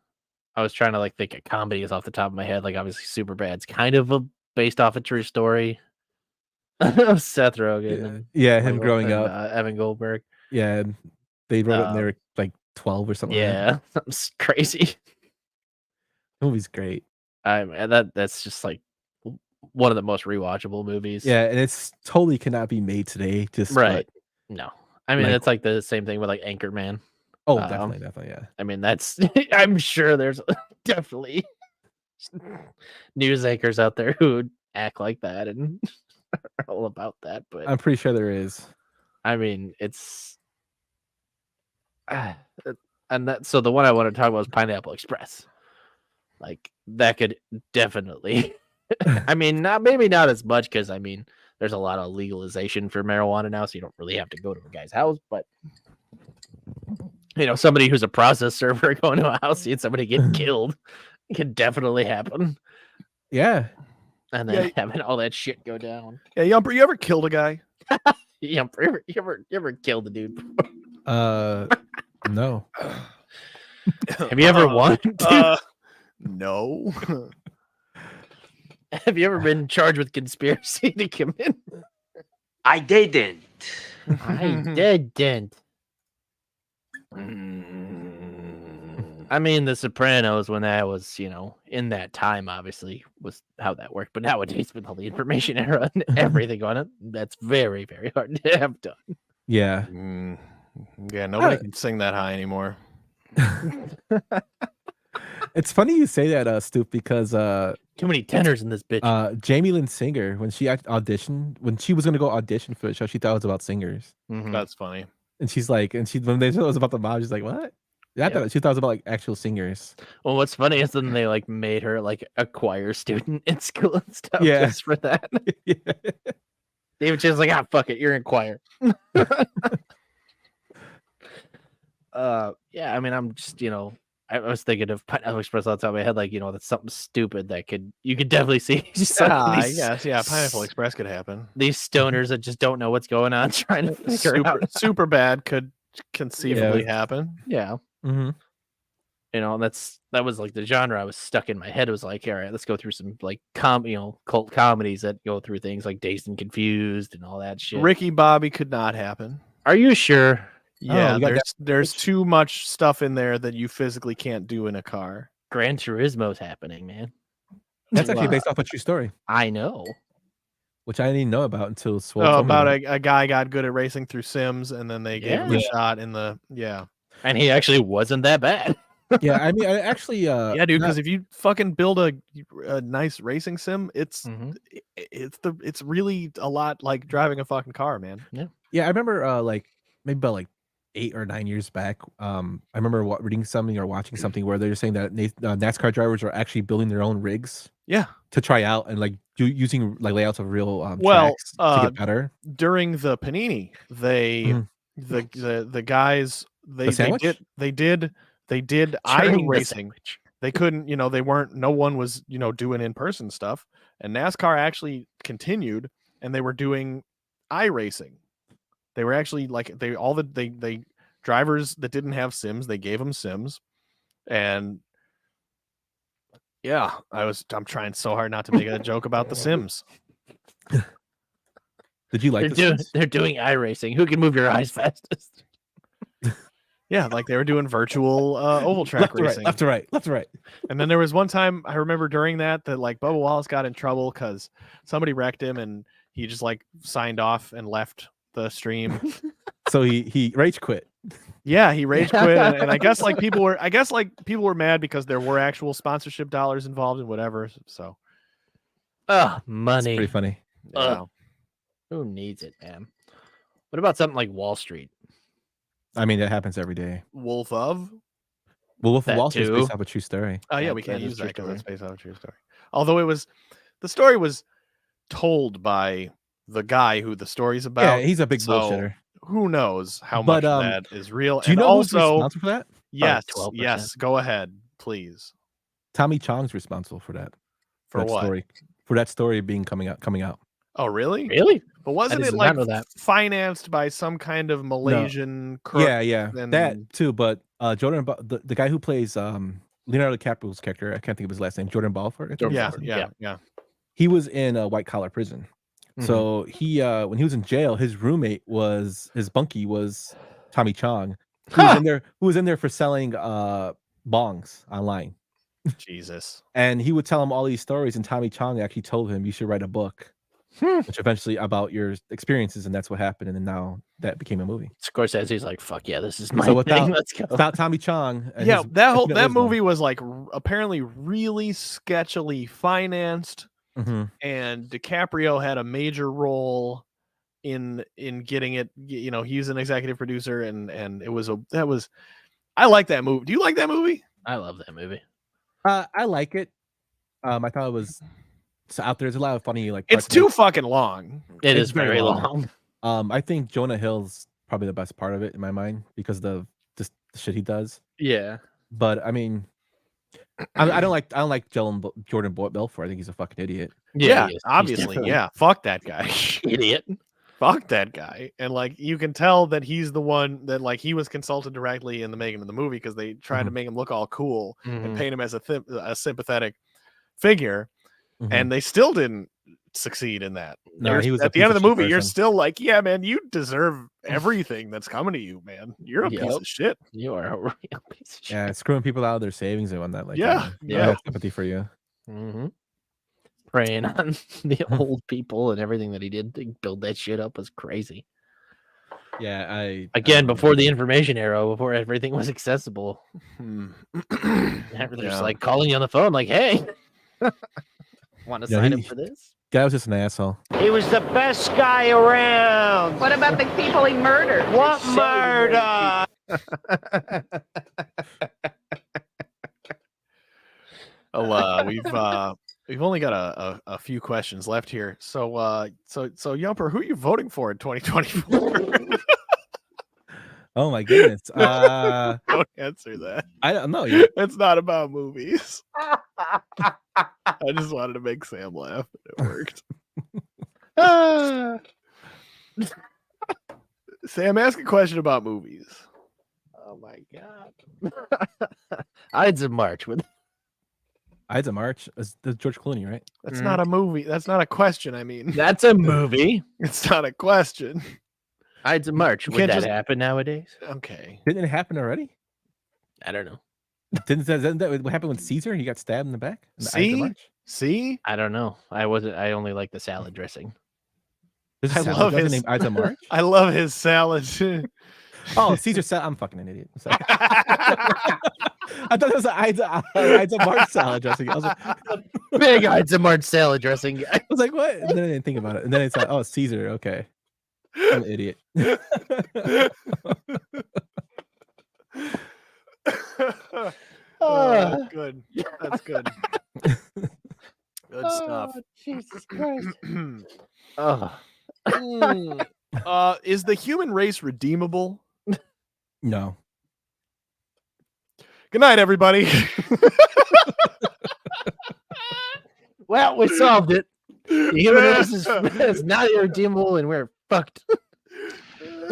[SPEAKER 1] was trying to like think of comedies off the top of my head. Like obviously, Superbad's kind of based off a true story. Seth Rogen.
[SPEAKER 3] Yeah, him growing up.
[SPEAKER 1] Evan Goldberg.
[SPEAKER 3] Yeah, they wrote it when they were like 12 or something.
[SPEAKER 1] Yeah, that's crazy.
[SPEAKER 3] The movie's great.
[SPEAKER 1] That's just like one of the most rewatchable movies.
[SPEAKER 3] Yeah, and it's totally cannot be made today.
[SPEAKER 1] Right. No, I mean it's like the same thing with like Anchorman.
[SPEAKER 3] Oh, definitely, yeah.
[SPEAKER 1] I mean that's I'm sure there's definitely news anchors out there who would act like that and are all about that, but
[SPEAKER 3] I'm pretty sure there is.
[SPEAKER 1] I mean it's and that so the one I want to talk about is Pineapple Express. Like that could definitely I mean maybe not as much because I mean there's a lot of legalization for marijuana now, so you don't really have to go to a guy's house, but somebody who's a process server going to a house seeing somebody get killed can definitely happen.
[SPEAKER 3] Yeah.
[SPEAKER 1] And then having all that shit go down.
[SPEAKER 2] Yeah, Yumper, you ever killed a guy?
[SPEAKER 1] Yumper, you ever killed a dude before?
[SPEAKER 3] No.
[SPEAKER 1] Have you ever wanted to?
[SPEAKER 2] No.
[SPEAKER 1] Have you ever been charged with conspiracy to commit?
[SPEAKER 4] I didn't.
[SPEAKER 1] I didn't. I mean, The Sopranos, when that was, in that time, obviously, was how that worked. But nowadays, with all the information era and everything on it, that's very, very hard to have done.
[SPEAKER 3] Yeah.
[SPEAKER 2] Yeah, nobody can sing that high anymore.
[SPEAKER 3] It's funny you say that, Stoop, because
[SPEAKER 1] too many tenors in this bitch.
[SPEAKER 3] Jamie Lynn Singer, when she auditioned, when she was gonna go audition for the show, she thought it was about singers.
[SPEAKER 2] That's funny.
[SPEAKER 3] And she's like, when they told us about the mob, she's like, what? Yeah, I thought she thought it was about like actual singers.
[SPEAKER 1] Well, what's funny is then they like made her like a choir student in school and stuff just for that. David Chen's like, fuck it, you're in choir. Yeah, I mean, I'm just, I I was thinking of Pineapple Express on top of my head, like, you know, that's something stupid that you could definitely see.
[SPEAKER 2] I guess, yeah, Pineapple Express could happen.
[SPEAKER 1] These stoners that just don't know what's going on, trying to figure it out.
[SPEAKER 2] Super bad could conceivably happen.
[SPEAKER 1] Yeah.
[SPEAKER 3] Mm-hmm.
[SPEAKER 1] You know, that was like the genre I was stuck in my head. It was like, all right, let's go through some like cult comedies that go through things like Dazed and Confused and all that shit.
[SPEAKER 2] Ricky Bobby could not happen.
[SPEAKER 1] Are you sure?
[SPEAKER 2] Yeah, there's too much stuff in there that you physically can't do in a car.
[SPEAKER 1] Gran Turismo's happening, man.
[SPEAKER 3] That's actually based off a true story.
[SPEAKER 1] I know.
[SPEAKER 3] Which I didn't know about until
[SPEAKER 2] about a guy got good at racing through Sims, and then they gave him a shot in the
[SPEAKER 1] and he actually wasn't that bad.
[SPEAKER 3] Yeah, I mean, I actually,
[SPEAKER 2] yeah, dude. Because if you fucking build a nice racing sim, it's really a lot like driving a fucking car, man.
[SPEAKER 3] Yeah, I remember like maybe about like 8 or 9 years back. I remember reading something or watching something where they're saying that NASCAR drivers are actually building their own rigs.
[SPEAKER 2] Yeah,
[SPEAKER 3] to try out and like using like layouts of real tracks to get better.
[SPEAKER 2] During the Panini, the guys they did iRacing. They couldn't, no one was, doing in-person stuff, and NASCAR actually continued, and they were doing iRacing. They were actually like they drivers that didn't have Sims, they gave them Sims, and yeah, I'm trying so hard not to make a joke about the Sims.
[SPEAKER 3] Did you like
[SPEAKER 1] they're doing iRacing? Who can move your eyes fastest?
[SPEAKER 2] Yeah, like they were doing virtual oval track racing.
[SPEAKER 3] Left to right.
[SPEAKER 2] And then there was one time I remember during that like Bubba Wallace got in trouble because somebody wrecked him and he just like signed off and left the stream.
[SPEAKER 3] So he rage quit.
[SPEAKER 2] Yeah, he rage quit, and I guess like people were mad because there were actual sponsorship dollars involved and whatever. So,
[SPEAKER 1] money.
[SPEAKER 3] It's pretty funny.
[SPEAKER 2] Yeah.
[SPEAKER 1] Who needs it, man? What about something like Wall Street?
[SPEAKER 3] I mean, that happens every day.
[SPEAKER 2] Wolf of
[SPEAKER 3] Wall Street is based off a true story.
[SPEAKER 2] Oh yeah, we can't use that because it's based off a true story. Although the story was told by the guy who the story's about.
[SPEAKER 3] Yeah, he's a big bullshitter.
[SPEAKER 2] Who knows how much of that is real?
[SPEAKER 3] Do you know who's responsible for that?
[SPEAKER 2] Yes, yes. Go ahead, please.
[SPEAKER 3] Tommy Chong's responsible for that.
[SPEAKER 2] For what?
[SPEAKER 3] Story. For that story coming out.
[SPEAKER 2] Oh, really?
[SPEAKER 1] Really?
[SPEAKER 2] But wasn't it like financed by some kind of Malaysian crook?
[SPEAKER 3] Yeah. That too. But Jordan, the guy who plays Leonardo DiCaprio's character, I can't think of his last name, Jordan Belfort.
[SPEAKER 2] Yeah.
[SPEAKER 3] He was in a white collar prison. Mm-hmm. So he when he was in jail, his roommate his bunkie was Tommy Chong, who was in there for selling bongs online.
[SPEAKER 2] Jesus.
[SPEAKER 3] And he would tell him all these stories, and Tommy Chong actually told him you should write a book. Which eventually about your experiences, and that's what happened, and then now that became a movie.
[SPEAKER 1] Scorsese's like, "Fuck yeah, this is my thing. Let's go."
[SPEAKER 3] Without Tommy Chong,
[SPEAKER 2] that movie was like apparently really sketchily financed, and DiCaprio had a major role in getting it. He was an executive producer, and I like that movie. Do you like that movie?
[SPEAKER 1] I love that movie.
[SPEAKER 3] I like it. I thought it was. So out there's a lot of funny
[SPEAKER 2] it's too fucking long.
[SPEAKER 1] It is very long.
[SPEAKER 3] I think Jonah Hill's probably the best part of it in my mind because of the shit he does.
[SPEAKER 1] Yeah,
[SPEAKER 3] but I mean, I don't like Jordan Belfort. I think he's a fucking idiot.
[SPEAKER 2] Yeah, obviously. Yeah, fuck that guy.
[SPEAKER 1] Idiot.
[SPEAKER 2] Fuck that guy. And like you can tell that he's the one that like he was consulted directly in the making of the movie because they tried to make him look all cool and paint him as a sympathetic figure. And they still didn't succeed in that.
[SPEAKER 3] No, he was
[SPEAKER 2] at the end of the movie. You're still like, yeah, man, you deserve everything that's coming to you, man. You're a piece of shit.
[SPEAKER 1] You are a real piece of shit.
[SPEAKER 3] Yeah, screwing people out of their savings and whatnot. Like,
[SPEAKER 2] yeah.
[SPEAKER 3] Sympathy for you.
[SPEAKER 1] Preying on the old people and everything that he did to build that shit up was crazy.
[SPEAKER 3] Yeah,
[SPEAKER 1] before the information era, before everything was accessible, everything's like calling you on the phone, like, hey. Want to sign up for this?
[SPEAKER 3] Guy was just an asshole.
[SPEAKER 4] He was the best guy around.
[SPEAKER 5] What about the people he murdered?
[SPEAKER 4] What murder?
[SPEAKER 2] We've only got a few questions left here. So Yumper, who are you voting for in 2024?
[SPEAKER 3] Oh my goodness.
[SPEAKER 2] Don't answer that.
[SPEAKER 3] I don't know.
[SPEAKER 2] It's not about movies. I just wanted to make Sam laugh. It worked. Sam, ask a question about movies.
[SPEAKER 1] Oh my god. Ides of March with
[SPEAKER 3] Ides of March. That's George Clooney, right?
[SPEAKER 2] That's not a movie. That's not a question. I mean,
[SPEAKER 1] that's a movie.
[SPEAKER 2] it's not a question.
[SPEAKER 1] Ides of March. Would
[SPEAKER 2] can't
[SPEAKER 1] that
[SPEAKER 2] just-
[SPEAKER 1] happen nowadays?
[SPEAKER 2] Okay.
[SPEAKER 3] Didn't it happen already?
[SPEAKER 1] I don't know.
[SPEAKER 3] Didn't that what happened with Caesar? He got stabbed in the back. In the Ides of
[SPEAKER 2] See?
[SPEAKER 3] March?
[SPEAKER 2] See?
[SPEAKER 1] I don't know. I only like the salad dressing.
[SPEAKER 3] There's a
[SPEAKER 2] I
[SPEAKER 3] salad
[SPEAKER 2] love
[SPEAKER 3] dressing
[SPEAKER 2] his-
[SPEAKER 3] named Ides of March.
[SPEAKER 2] I love his salad.
[SPEAKER 3] Oh, Caesar salad. I'm fucking an idiot. I'm sorry. I thought it was an Ides of March salad dressing. I was like,
[SPEAKER 1] Big Ides of March salad dressing guy.
[SPEAKER 3] I was like, what? And then I didn't think about it. And then it's like, oh, Caesar. Okay. I'm an idiot.
[SPEAKER 2] Oh, good. That's good. Good stuff.
[SPEAKER 1] Jesus Christ. Oh.
[SPEAKER 2] Is the human race redeemable?
[SPEAKER 3] No.
[SPEAKER 2] Good night, everybody.
[SPEAKER 1] Well, we solved it. The human race is not irredeemable, and we're fucked.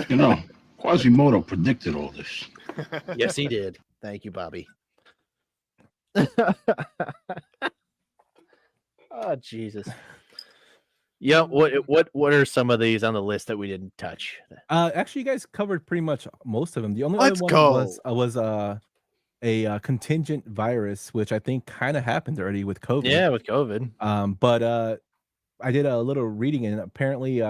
[SPEAKER 6] You know, Quasimodo predicted all this.
[SPEAKER 1] Yes, he did. Thank you, Bobby. Oh, Jesus. Yeah, what are some of these on the list that we didn't touch?
[SPEAKER 3] Actually, you guys covered pretty much most of them. The only
[SPEAKER 2] Let's
[SPEAKER 3] other
[SPEAKER 2] go.
[SPEAKER 3] one was a contingent virus, which I think kind of happened already with COVID.
[SPEAKER 1] Yeah, with COVID.
[SPEAKER 3] But I did a little reading, and apparently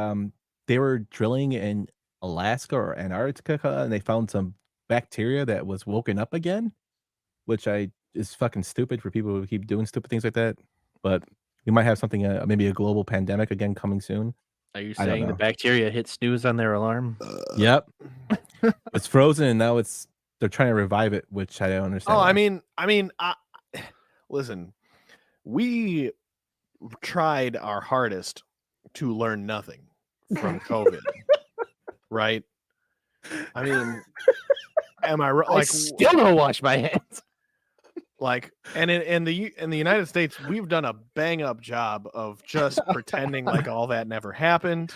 [SPEAKER 3] they were drilling in Alaska or Antarctica, and they found some bacteria that was woken up again, which is fucking stupid for people who keep doing stupid things like that. But we might have something, maybe a global pandemic again coming soon.
[SPEAKER 1] Are you
[SPEAKER 3] I don't
[SPEAKER 1] saying the
[SPEAKER 3] know.
[SPEAKER 1] bacteria hit snooze on their alarm?
[SPEAKER 3] Yep. It's frozen, and now they're trying to revive it, which I don't understand.
[SPEAKER 2] Oh,
[SPEAKER 3] why.
[SPEAKER 2] I mean, listen, we tried our hardest to learn nothing from COVID, right? I mean, am I right?
[SPEAKER 1] I still don't wash my hands.
[SPEAKER 2] Like, and in the United States, we've done a bang up job of just pretending like all that never happened.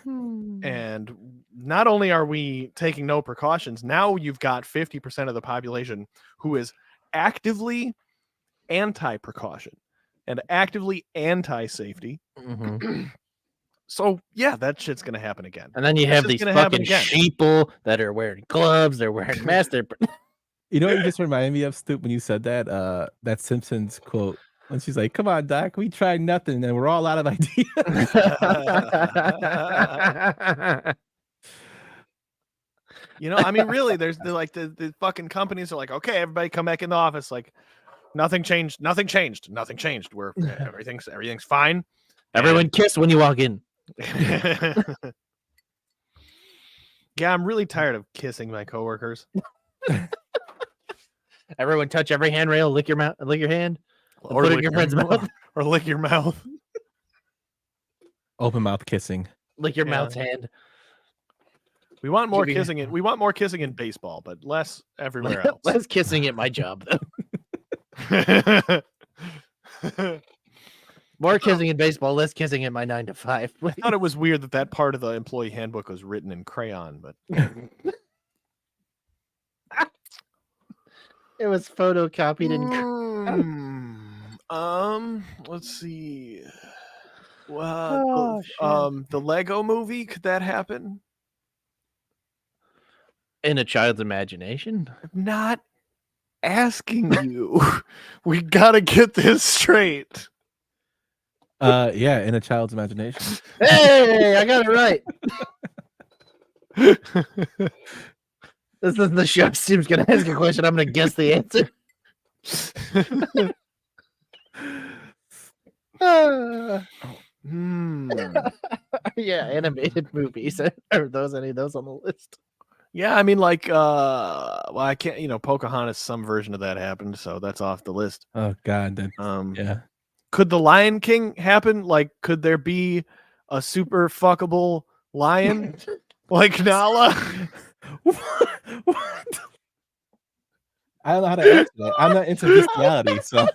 [SPEAKER 2] And not only are we taking no precautions, now you've got 50% of the population who is actively anti-precaution and actively anti-safety.
[SPEAKER 1] Mm-hmm.
[SPEAKER 2] So yeah, that shit's gonna happen again.
[SPEAKER 1] And then you
[SPEAKER 2] It's
[SPEAKER 1] have
[SPEAKER 2] just
[SPEAKER 1] these
[SPEAKER 2] gonna happen
[SPEAKER 1] fucking
[SPEAKER 2] again.
[SPEAKER 1] sheeple that are wearing gloves, they're wearing masks, they're
[SPEAKER 3] You know what you just reminded me of, Stoop, when you said that? That Simpsons quote when she's like, "Come on, Doc, we tried nothing, and we're all out of ideas."
[SPEAKER 2] You know, I mean, really, the fucking companies are like, okay, everybody come back in the office. Like, nothing changed. We're everything's fine.
[SPEAKER 1] Everyone kiss when you walk in.
[SPEAKER 2] Yeah, I'm really tired of kissing my coworkers.
[SPEAKER 1] Everyone touch every handrail, lick your mouth, lick your hand,
[SPEAKER 2] Or
[SPEAKER 1] put it in
[SPEAKER 2] lick
[SPEAKER 1] your friend's mouth,
[SPEAKER 2] or lick your mouth.
[SPEAKER 3] Open mouth kissing.
[SPEAKER 1] lick your
[SPEAKER 2] Yeah.
[SPEAKER 1] mouth's hand.
[SPEAKER 2] We want more
[SPEAKER 1] Give me-
[SPEAKER 2] kissing. We want more kissing in baseball, but less everywhere else.
[SPEAKER 1] Less kissing at my job, though. More kissing in baseball, less kissing at my 9 to 5.
[SPEAKER 2] I thought it was weird that part of the employee handbook was written in crayon, but
[SPEAKER 1] It was photocopied in.
[SPEAKER 2] let's see.
[SPEAKER 1] Oh,
[SPEAKER 2] The Lego movie, could that happen?
[SPEAKER 1] In a child's imagination.
[SPEAKER 2] I'm not asking you. We gotta get this straight.
[SPEAKER 3] Yeah, in a child's imagination.
[SPEAKER 1] Hey, I got it right. This is the show. Steve's gonna ask a question. I'm gonna guess the answer. Yeah, animated movies. Are any of those on the list?
[SPEAKER 2] Yeah, I mean, like, well, I can't. Pocahontas, some version of that happened, so that's off the list.
[SPEAKER 3] Oh God, that, yeah.
[SPEAKER 2] Could the Lion King happen? Like, could there be a super fuckable lion like Nala?
[SPEAKER 3] What? I don't know how to answer that. I'm not into bestiality, so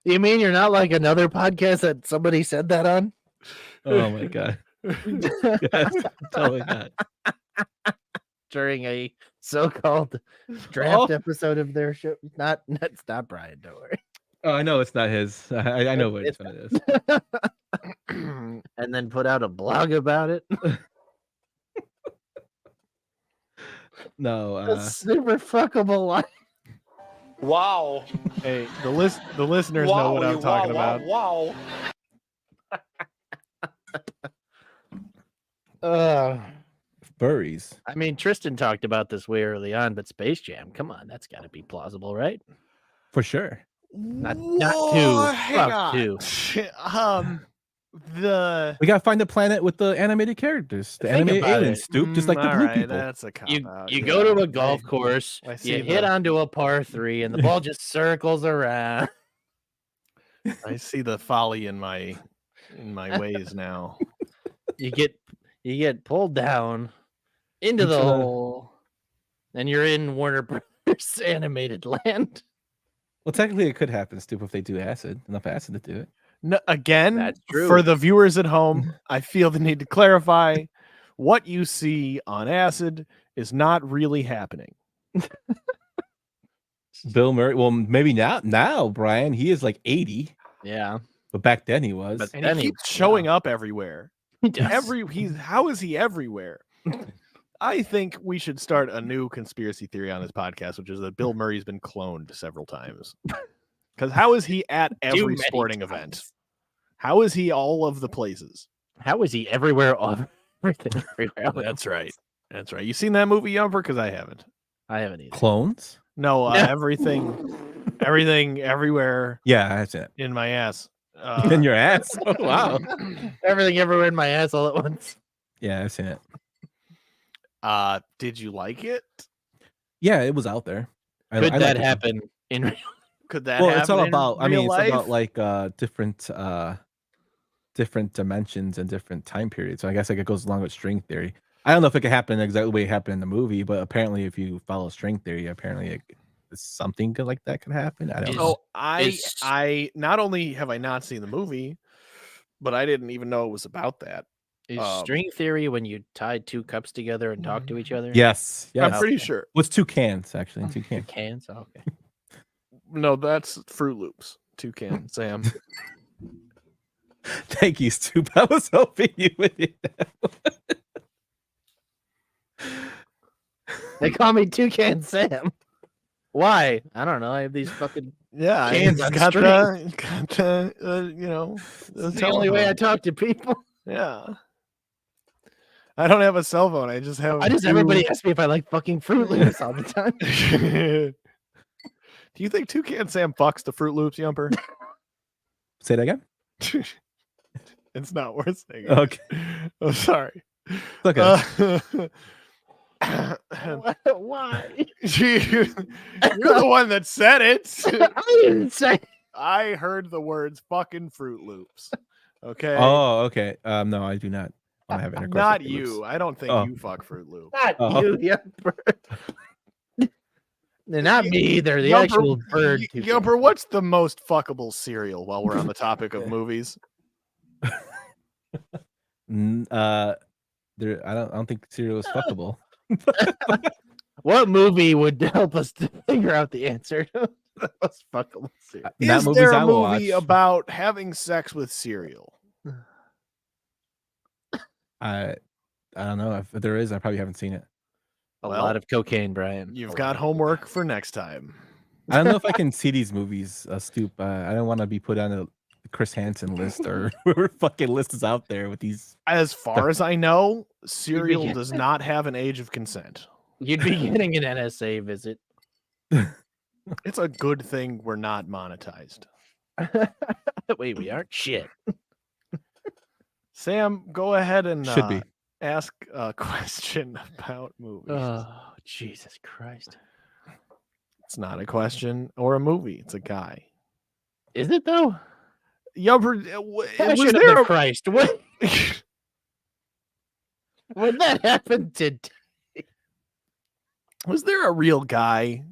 [SPEAKER 1] You mean you're not like another podcast that somebody said that on?
[SPEAKER 3] oh my god. Yes, totally not.
[SPEAKER 1] During a so-called draft episode of their show. It's not Brian, don't worry.
[SPEAKER 3] Oh, I know it's not his. I know which one it is.
[SPEAKER 1] And then put out a blog about it.
[SPEAKER 3] No,
[SPEAKER 1] A super fuckable line.
[SPEAKER 4] Wow.
[SPEAKER 2] Hey, the listeners know what I'm talking about.
[SPEAKER 4] Wow.
[SPEAKER 3] furries.
[SPEAKER 1] I mean, Tristan talked about this way early on, but Space Jam, come on, that's got to be plausible, right?
[SPEAKER 3] For sure.
[SPEAKER 1] Not
[SPEAKER 2] Whoa,
[SPEAKER 1] two.
[SPEAKER 2] hang
[SPEAKER 1] Fuck
[SPEAKER 2] on.
[SPEAKER 1] two.
[SPEAKER 3] We gotta find the planet with the animated characters, the
[SPEAKER 1] Think
[SPEAKER 3] animated
[SPEAKER 1] about
[SPEAKER 3] aliens,
[SPEAKER 1] it.
[SPEAKER 3] Stoop, just like the
[SPEAKER 2] all
[SPEAKER 3] blue
[SPEAKER 2] right,
[SPEAKER 3] people.
[SPEAKER 2] That's a cop
[SPEAKER 1] You
[SPEAKER 2] out.
[SPEAKER 1] go to
[SPEAKER 2] Yeah.
[SPEAKER 1] a golf course,
[SPEAKER 2] I see
[SPEAKER 1] you hit
[SPEAKER 2] the-
[SPEAKER 1] onto a par 3, and the ball just circles around.
[SPEAKER 2] I see the folly in my ways now.
[SPEAKER 1] You get pulled down into the
[SPEAKER 3] Into the-
[SPEAKER 1] hole, and you're in Warner Brothers animated land.
[SPEAKER 3] Well, technically, it could happen, Stoop, if they do enough acid to do it.
[SPEAKER 2] No, again,
[SPEAKER 1] That's true.
[SPEAKER 2] for the viewers at home, I feel the need to clarify what you see on acid is not really happening.
[SPEAKER 3] Bill Murray. Well, maybe now, Brian, he is like 80,
[SPEAKER 1] Yeah.
[SPEAKER 3] but back then he was.
[SPEAKER 1] But
[SPEAKER 2] And
[SPEAKER 1] then
[SPEAKER 2] he keeps showing up everywhere.
[SPEAKER 1] He does.
[SPEAKER 2] How is he everywhere? I think we should start a new conspiracy theory on this podcast, which is that Bill Murray's been cloned several times. Because how is he at every
[SPEAKER 1] many
[SPEAKER 2] sporting
[SPEAKER 1] times.
[SPEAKER 2] event? How is he all of the places?
[SPEAKER 1] How is he everywhere? Everything everywhere.
[SPEAKER 2] That's right. That's right. You seen that movie Yumper? Because I haven't.
[SPEAKER 1] I haven't either.
[SPEAKER 3] Clones?
[SPEAKER 2] No,
[SPEAKER 1] Yeah.
[SPEAKER 2] everything, everywhere
[SPEAKER 3] Yeah, that's it.
[SPEAKER 2] in my ass.
[SPEAKER 3] In your ass? Oh, wow.
[SPEAKER 1] Everything everywhere in my ass all at once.
[SPEAKER 3] Yeah, I've seen it.
[SPEAKER 2] Did you like it?
[SPEAKER 3] Yeah, it was out there.
[SPEAKER 1] Could
[SPEAKER 3] I
[SPEAKER 1] that
[SPEAKER 3] like it.
[SPEAKER 1] happen in real?
[SPEAKER 2] Could that
[SPEAKER 3] Well,
[SPEAKER 2] happen
[SPEAKER 3] it's all
[SPEAKER 2] in
[SPEAKER 3] about. I
[SPEAKER 2] real
[SPEAKER 3] mean, it's
[SPEAKER 2] life?
[SPEAKER 3] about like different dimensions and different time periods. So I guess like it goes along with string theory. I don't know if it could happen exactly the way it happened in the movie, but apparently, if you follow string theory, apparently something good like that could happen. I don't know.
[SPEAKER 2] Oh,
[SPEAKER 1] Is-
[SPEAKER 2] I not only have I not seen the movie, but I didn't even know it was about that.
[SPEAKER 1] Is string theory when you tie two cups together and talk to each other?
[SPEAKER 3] Yes,
[SPEAKER 2] I'm
[SPEAKER 3] yes.
[SPEAKER 2] pretty sure.
[SPEAKER 3] What's two cans actually? Two
[SPEAKER 1] Two
[SPEAKER 3] cans.
[SPEAKER 1] cans. Oh, okay.
[SPEAKER 2] No, that's Fruit Loops. Toucan Sam.
[SPEAKER 3] Thank you, Stoop. I was hoping you would do that.
[SPEAKER 1] They call me Toucan Sam. Why? I don't know. I have these fucking.
[SPEAKER 2] Yeah,
[SPEAKER 1] Cans
[SPEAKER 2] it's
[SPEAKER 1] on
[SPEAKER 2] got
[SPEAKER 1] string.
[SPEAKER 2] the you know,
[SPEAKER 1] It's the only way I
[SPEAKER 2] telephone.
[SPEAKER 1] talk to people.
[SPEAKER 2] Yeah. I don't have a cell phone. I just have.
[SPEAKER 1] Everybody asks me if I like fucking Fruit Loops all the time.
[SPEAKER 2] Do you think Toucan Sam fucks the Fruit Loops, Yumper?
[SPEAKER 3] Say that again.
[SPEAKER 2] It's not worth saying.
[SPEAKER 3] Okay.
[SPEAKER 2] I'm sorry.
[SPEAKER 3] Okay.
[SPEAKER 1] Why?
[SPEAKER 2] You're the one that said it.
[SPEAKER 1] I didn't say.
[SPEAKER 2] I heard the words fucking Fruit Loops. Okay.
[SPEAKER 3] Oh, okay. No, I do not want to have intercourse.
[SPEAKER 2] Not
[SPEAKER 3] with Fruit Loops.
[SPEAKER 2] you. I don't think
[SPEAKER 3] Oh.
[SPEAKER 2] you fuck Fruit Loops.
[SPEAKER 1] Not
[SPEAKER 3] Oh.
[SPEAKER 1] you, Yumper. They're not me either. The
[SPEAKER 2] Yumper-
[SPEAKER 1] actual bird.
[SPEAKER 2] Yumper, what's the most fuckable cereal while we're on the topic of movies?
[SPEAKER 3] There. I don't think cereal is fuckable.
[SPEAKER 1] What movie would help us to figure out the answer to the most fuckable cereal?
[SPEAKER 3] Not
[SPEAKER 2] Is
[SPEAKER 3] movies
[SPEAKER 2] there a
[SPEAKER 3] I will
[SPEAKER 2] movie
[SPEAKER 3] watch.
[SPEAKER 2] about having sex with cereal?
[SPEAKER 3] I don't know if there is. I probably haven't seen it.
[SPEAKER 1] A
[SPEAKER 2] Well,
[SPEAKER 1] lot of cocaine, Brian.
[SPEAKER 2] You've got homework for next time.
[SPEAKER 3] I don't know if I can see these movies, Stoop. I don't want to be put on a Chris Hansen list or whatever fucking list is out there with these.
[SPEAKER 2] As far as I know, cereal
[SPEAKER 1] get-
[SPEAKER 2] does not have an age of consent.
[SPEAKER 1] You'd be getting an NSA visit.
[SPEAKER 2] It's a good thing we're not monetized.
[SPEAKER 1] Wait, we aren't shit.
[SPEAKER 2] Sam, go ahead and
[SPEAKER 3] Should be.
[SPEAKER 2] ask a question about movies.
[SPEAKER 1] Oh, Jesus Christ.
[SPEAKER 2] It's not a question or a movie. It's a guy.
[SPEAKER 1] Is it though?
[SPEAKER 2] Yumper, was
[SPEAKER 1] Passion of
[SPEAKER 2] there
[SPEAKER 1] the
[SPEAKER 2] a,
[SPEAKER 1] Christ. What? When that happened today.
[SPEAKER 2] Was there a real guy?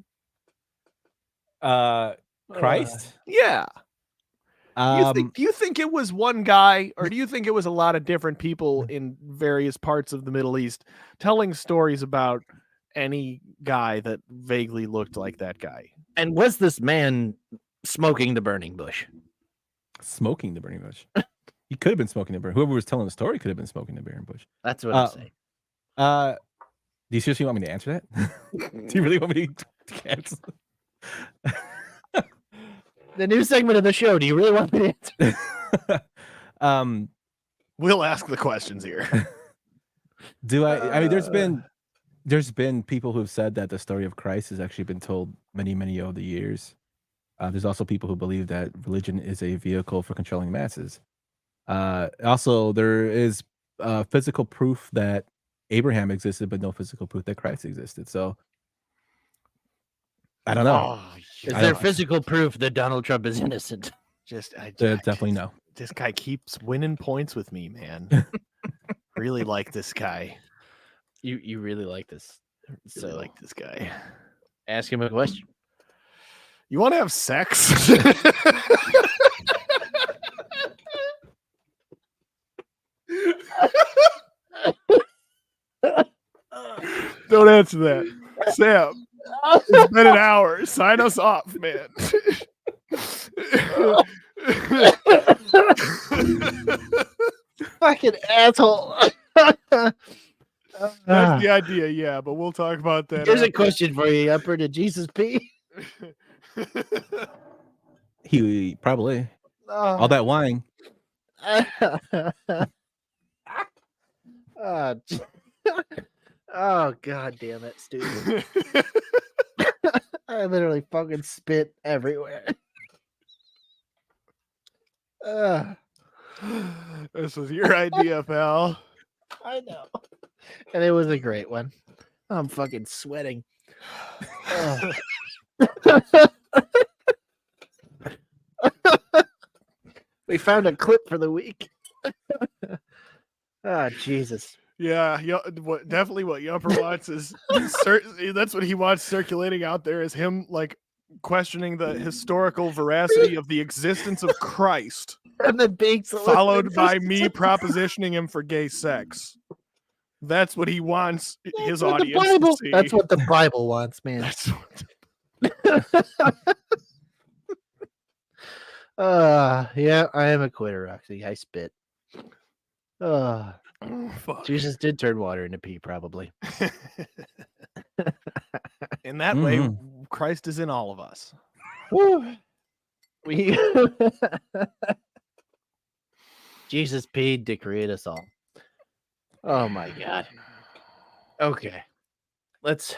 [SPEAKER 3] Christ?
[SPEAKER 2] Yeah. Do
[SPEAKER 3] Do
[SPEAKER 2] you think it was one guy, or do you think it was a lot of different people in various parts of the Middle East telling stories about any guy that vaguely looked like that guy?
[SPEAKER 1] And was this man smoking the burning bush?
[SPEAKER 3] smoking the burning bush? He could have been smoking the burning. Whoever was telling the story could have been smoking the burning bush.
[SPEAKER 1] That's what I'm saying.
[SPEAKER 3] Do you seriously want me to answer that? Do you really want me to answer?
[SPEAKER 1] The new segment of the show. Do you really want me to answer?
[SPEAKER 2] We'll ask the questions here.
[SPEAKER 3] I mean, there's been people who've said that the story of Christ has actually been told many over the years. There's also people who believe that religion is a vehicle for controlling masses. Also, there is physical proof that Abraham existed, but no physical proof that Christ existed. So I don't know.
[SPEAKER 1] Is there physical proof that Donald Trump is innocent?
[SPEAKER 3] Definitely no.
[SPEAKER 2] This guy keeps winning points with me, man. Really like this guy.
[SPEAKER 1] You really like this.
[SPEAKER 2] Really like this guy.
[SPEAKER 1] Ask him a question.
[SPEAKER 2] You want to have sex? Don't answer that. Sam, it's been an hour. Sign us off, man.
[SPEAKER 1] Fucking asshole.
[SPEAKER 2] That's the idea, yeah, but we'll talk about that.
[SPEAKER 1] Here's a question for you, Yumper. Did Jesus pee?
[SPEAKER 3] He probably all that wine.
[SPEAKER 1] Oh, god damn it, Stu. I literally fucking spit everywhere.
[SPEAKER 2] This was your idea, pal.
[SPEAKER 1] I know. And it was a great one. I'm fucking sweating. We found a clip for the week. Oh, Jesus.
[SPEAKER 2] Yeah, definitely what Yumper wants is that's what he wants circulating out there is him like questioning the historical veracity of the existence of Christ,
[SPEAKER 1] and then being
[SPEAKER 2] followed by me propositioning him for gay sex. That's what he wants his audience to see.
[SPEAKER 1] That's what the Bible wants, man. Yeah, I am a quitter, Roxy. I spit.
[SPEAKER 2] Fuck.
[SPEAKER 1] Jesus did turn water into pee, probably.
[SPEAKER 2] In that way, Christ is in all of us.
[SPEAKER 1] Jesus peed to create us all. Oh my god. Okay. Let's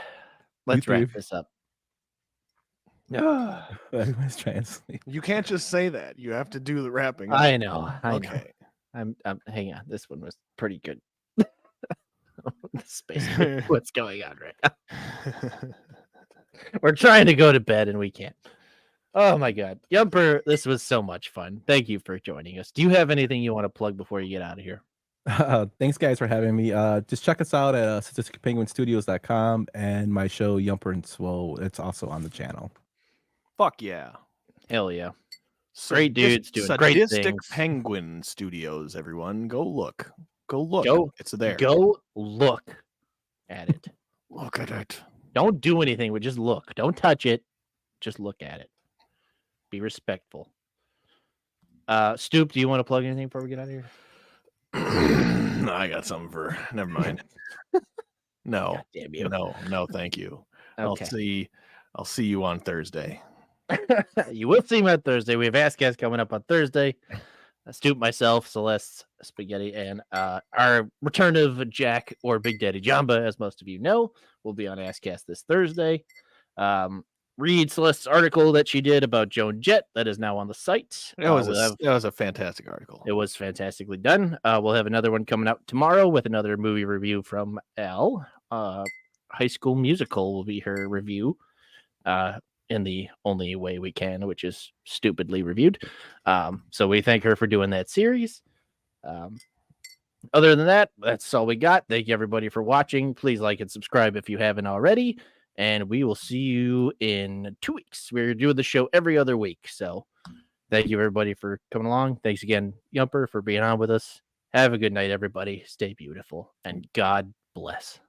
[SPEAKER 1] wrap this up.
[SPEAKER 3] Everyone's trying to sleep.
[SPEAKER 2] You can't just say that. You have to do the wrapping.
[SPEAKER 1] I know.
[SPEAKER 2] Okay.
[SPEAKER 1] I'm hang on. This one was pretty good. This is basically what's going on right now. We're trying to go to bed and we can't. Oh my god. Yumper, this was so much fun. Thank you for joining us. Do you have anything you want to plug before you get out of here?
[SPEAKER 3] Thanks guys for having me. Just check us out at SadisticPenguinStudios.com and my show Yumper and Swole. It's also on the channel.
[SPEAKER 2] Fuck yeah.
[SPEAKER 1] Hell yeah. Great dudes doing great things.
[SPEAKER 2] Sadistic Penguin Studios, everyone. Go look. Go look. It's there.
[SPEAKER 1] Go look at it.
[SPEAKER 2] Look at it.
[SPEAKER 1] Don't do anything, but just look. Don't touch it. Just look at it. Be respectful. Stoop, do you want to plug anything before we get out of here?
[SPEAKER 2] I got something for. Never mind. No.
[SPEAKER 1] God damn you.
[SPEAKER 2] No, thank you.
[SPEAKER 1] Okay.
[SPEAKER 2] I'll see you on Thursday.
[SPEAKER 1] You will see me on Thursday. We have Ask Guys coming up on Thursday. Stoop, myself, Celeste, Spaghetti, and our return of Jack or Big Daddy Jamba, as most of you know, will be on Askcast this Thursday. Read Celeste's article that she did about Joan Jett that is now on the site.
[SPEAKER 2] That was a fantastic article.
[SPEAKER 1] It was fantastically done. We'll have another one coming out tomorrow with another movie review from Elle. High School Musical will be her review. In the only way we can, which is stupidly reviewed. So we thank her for doing that series. Other than that, that's all we got. Thank you everybody for watching. Please like and subscribe if you haven't already. And we will see you in 2 weeks. We're doing the show every other week. So thank you everybody for coming along. Thanks again, Yumper, for being on with us. Have a good night, everybody. Stay beautiful and God bless.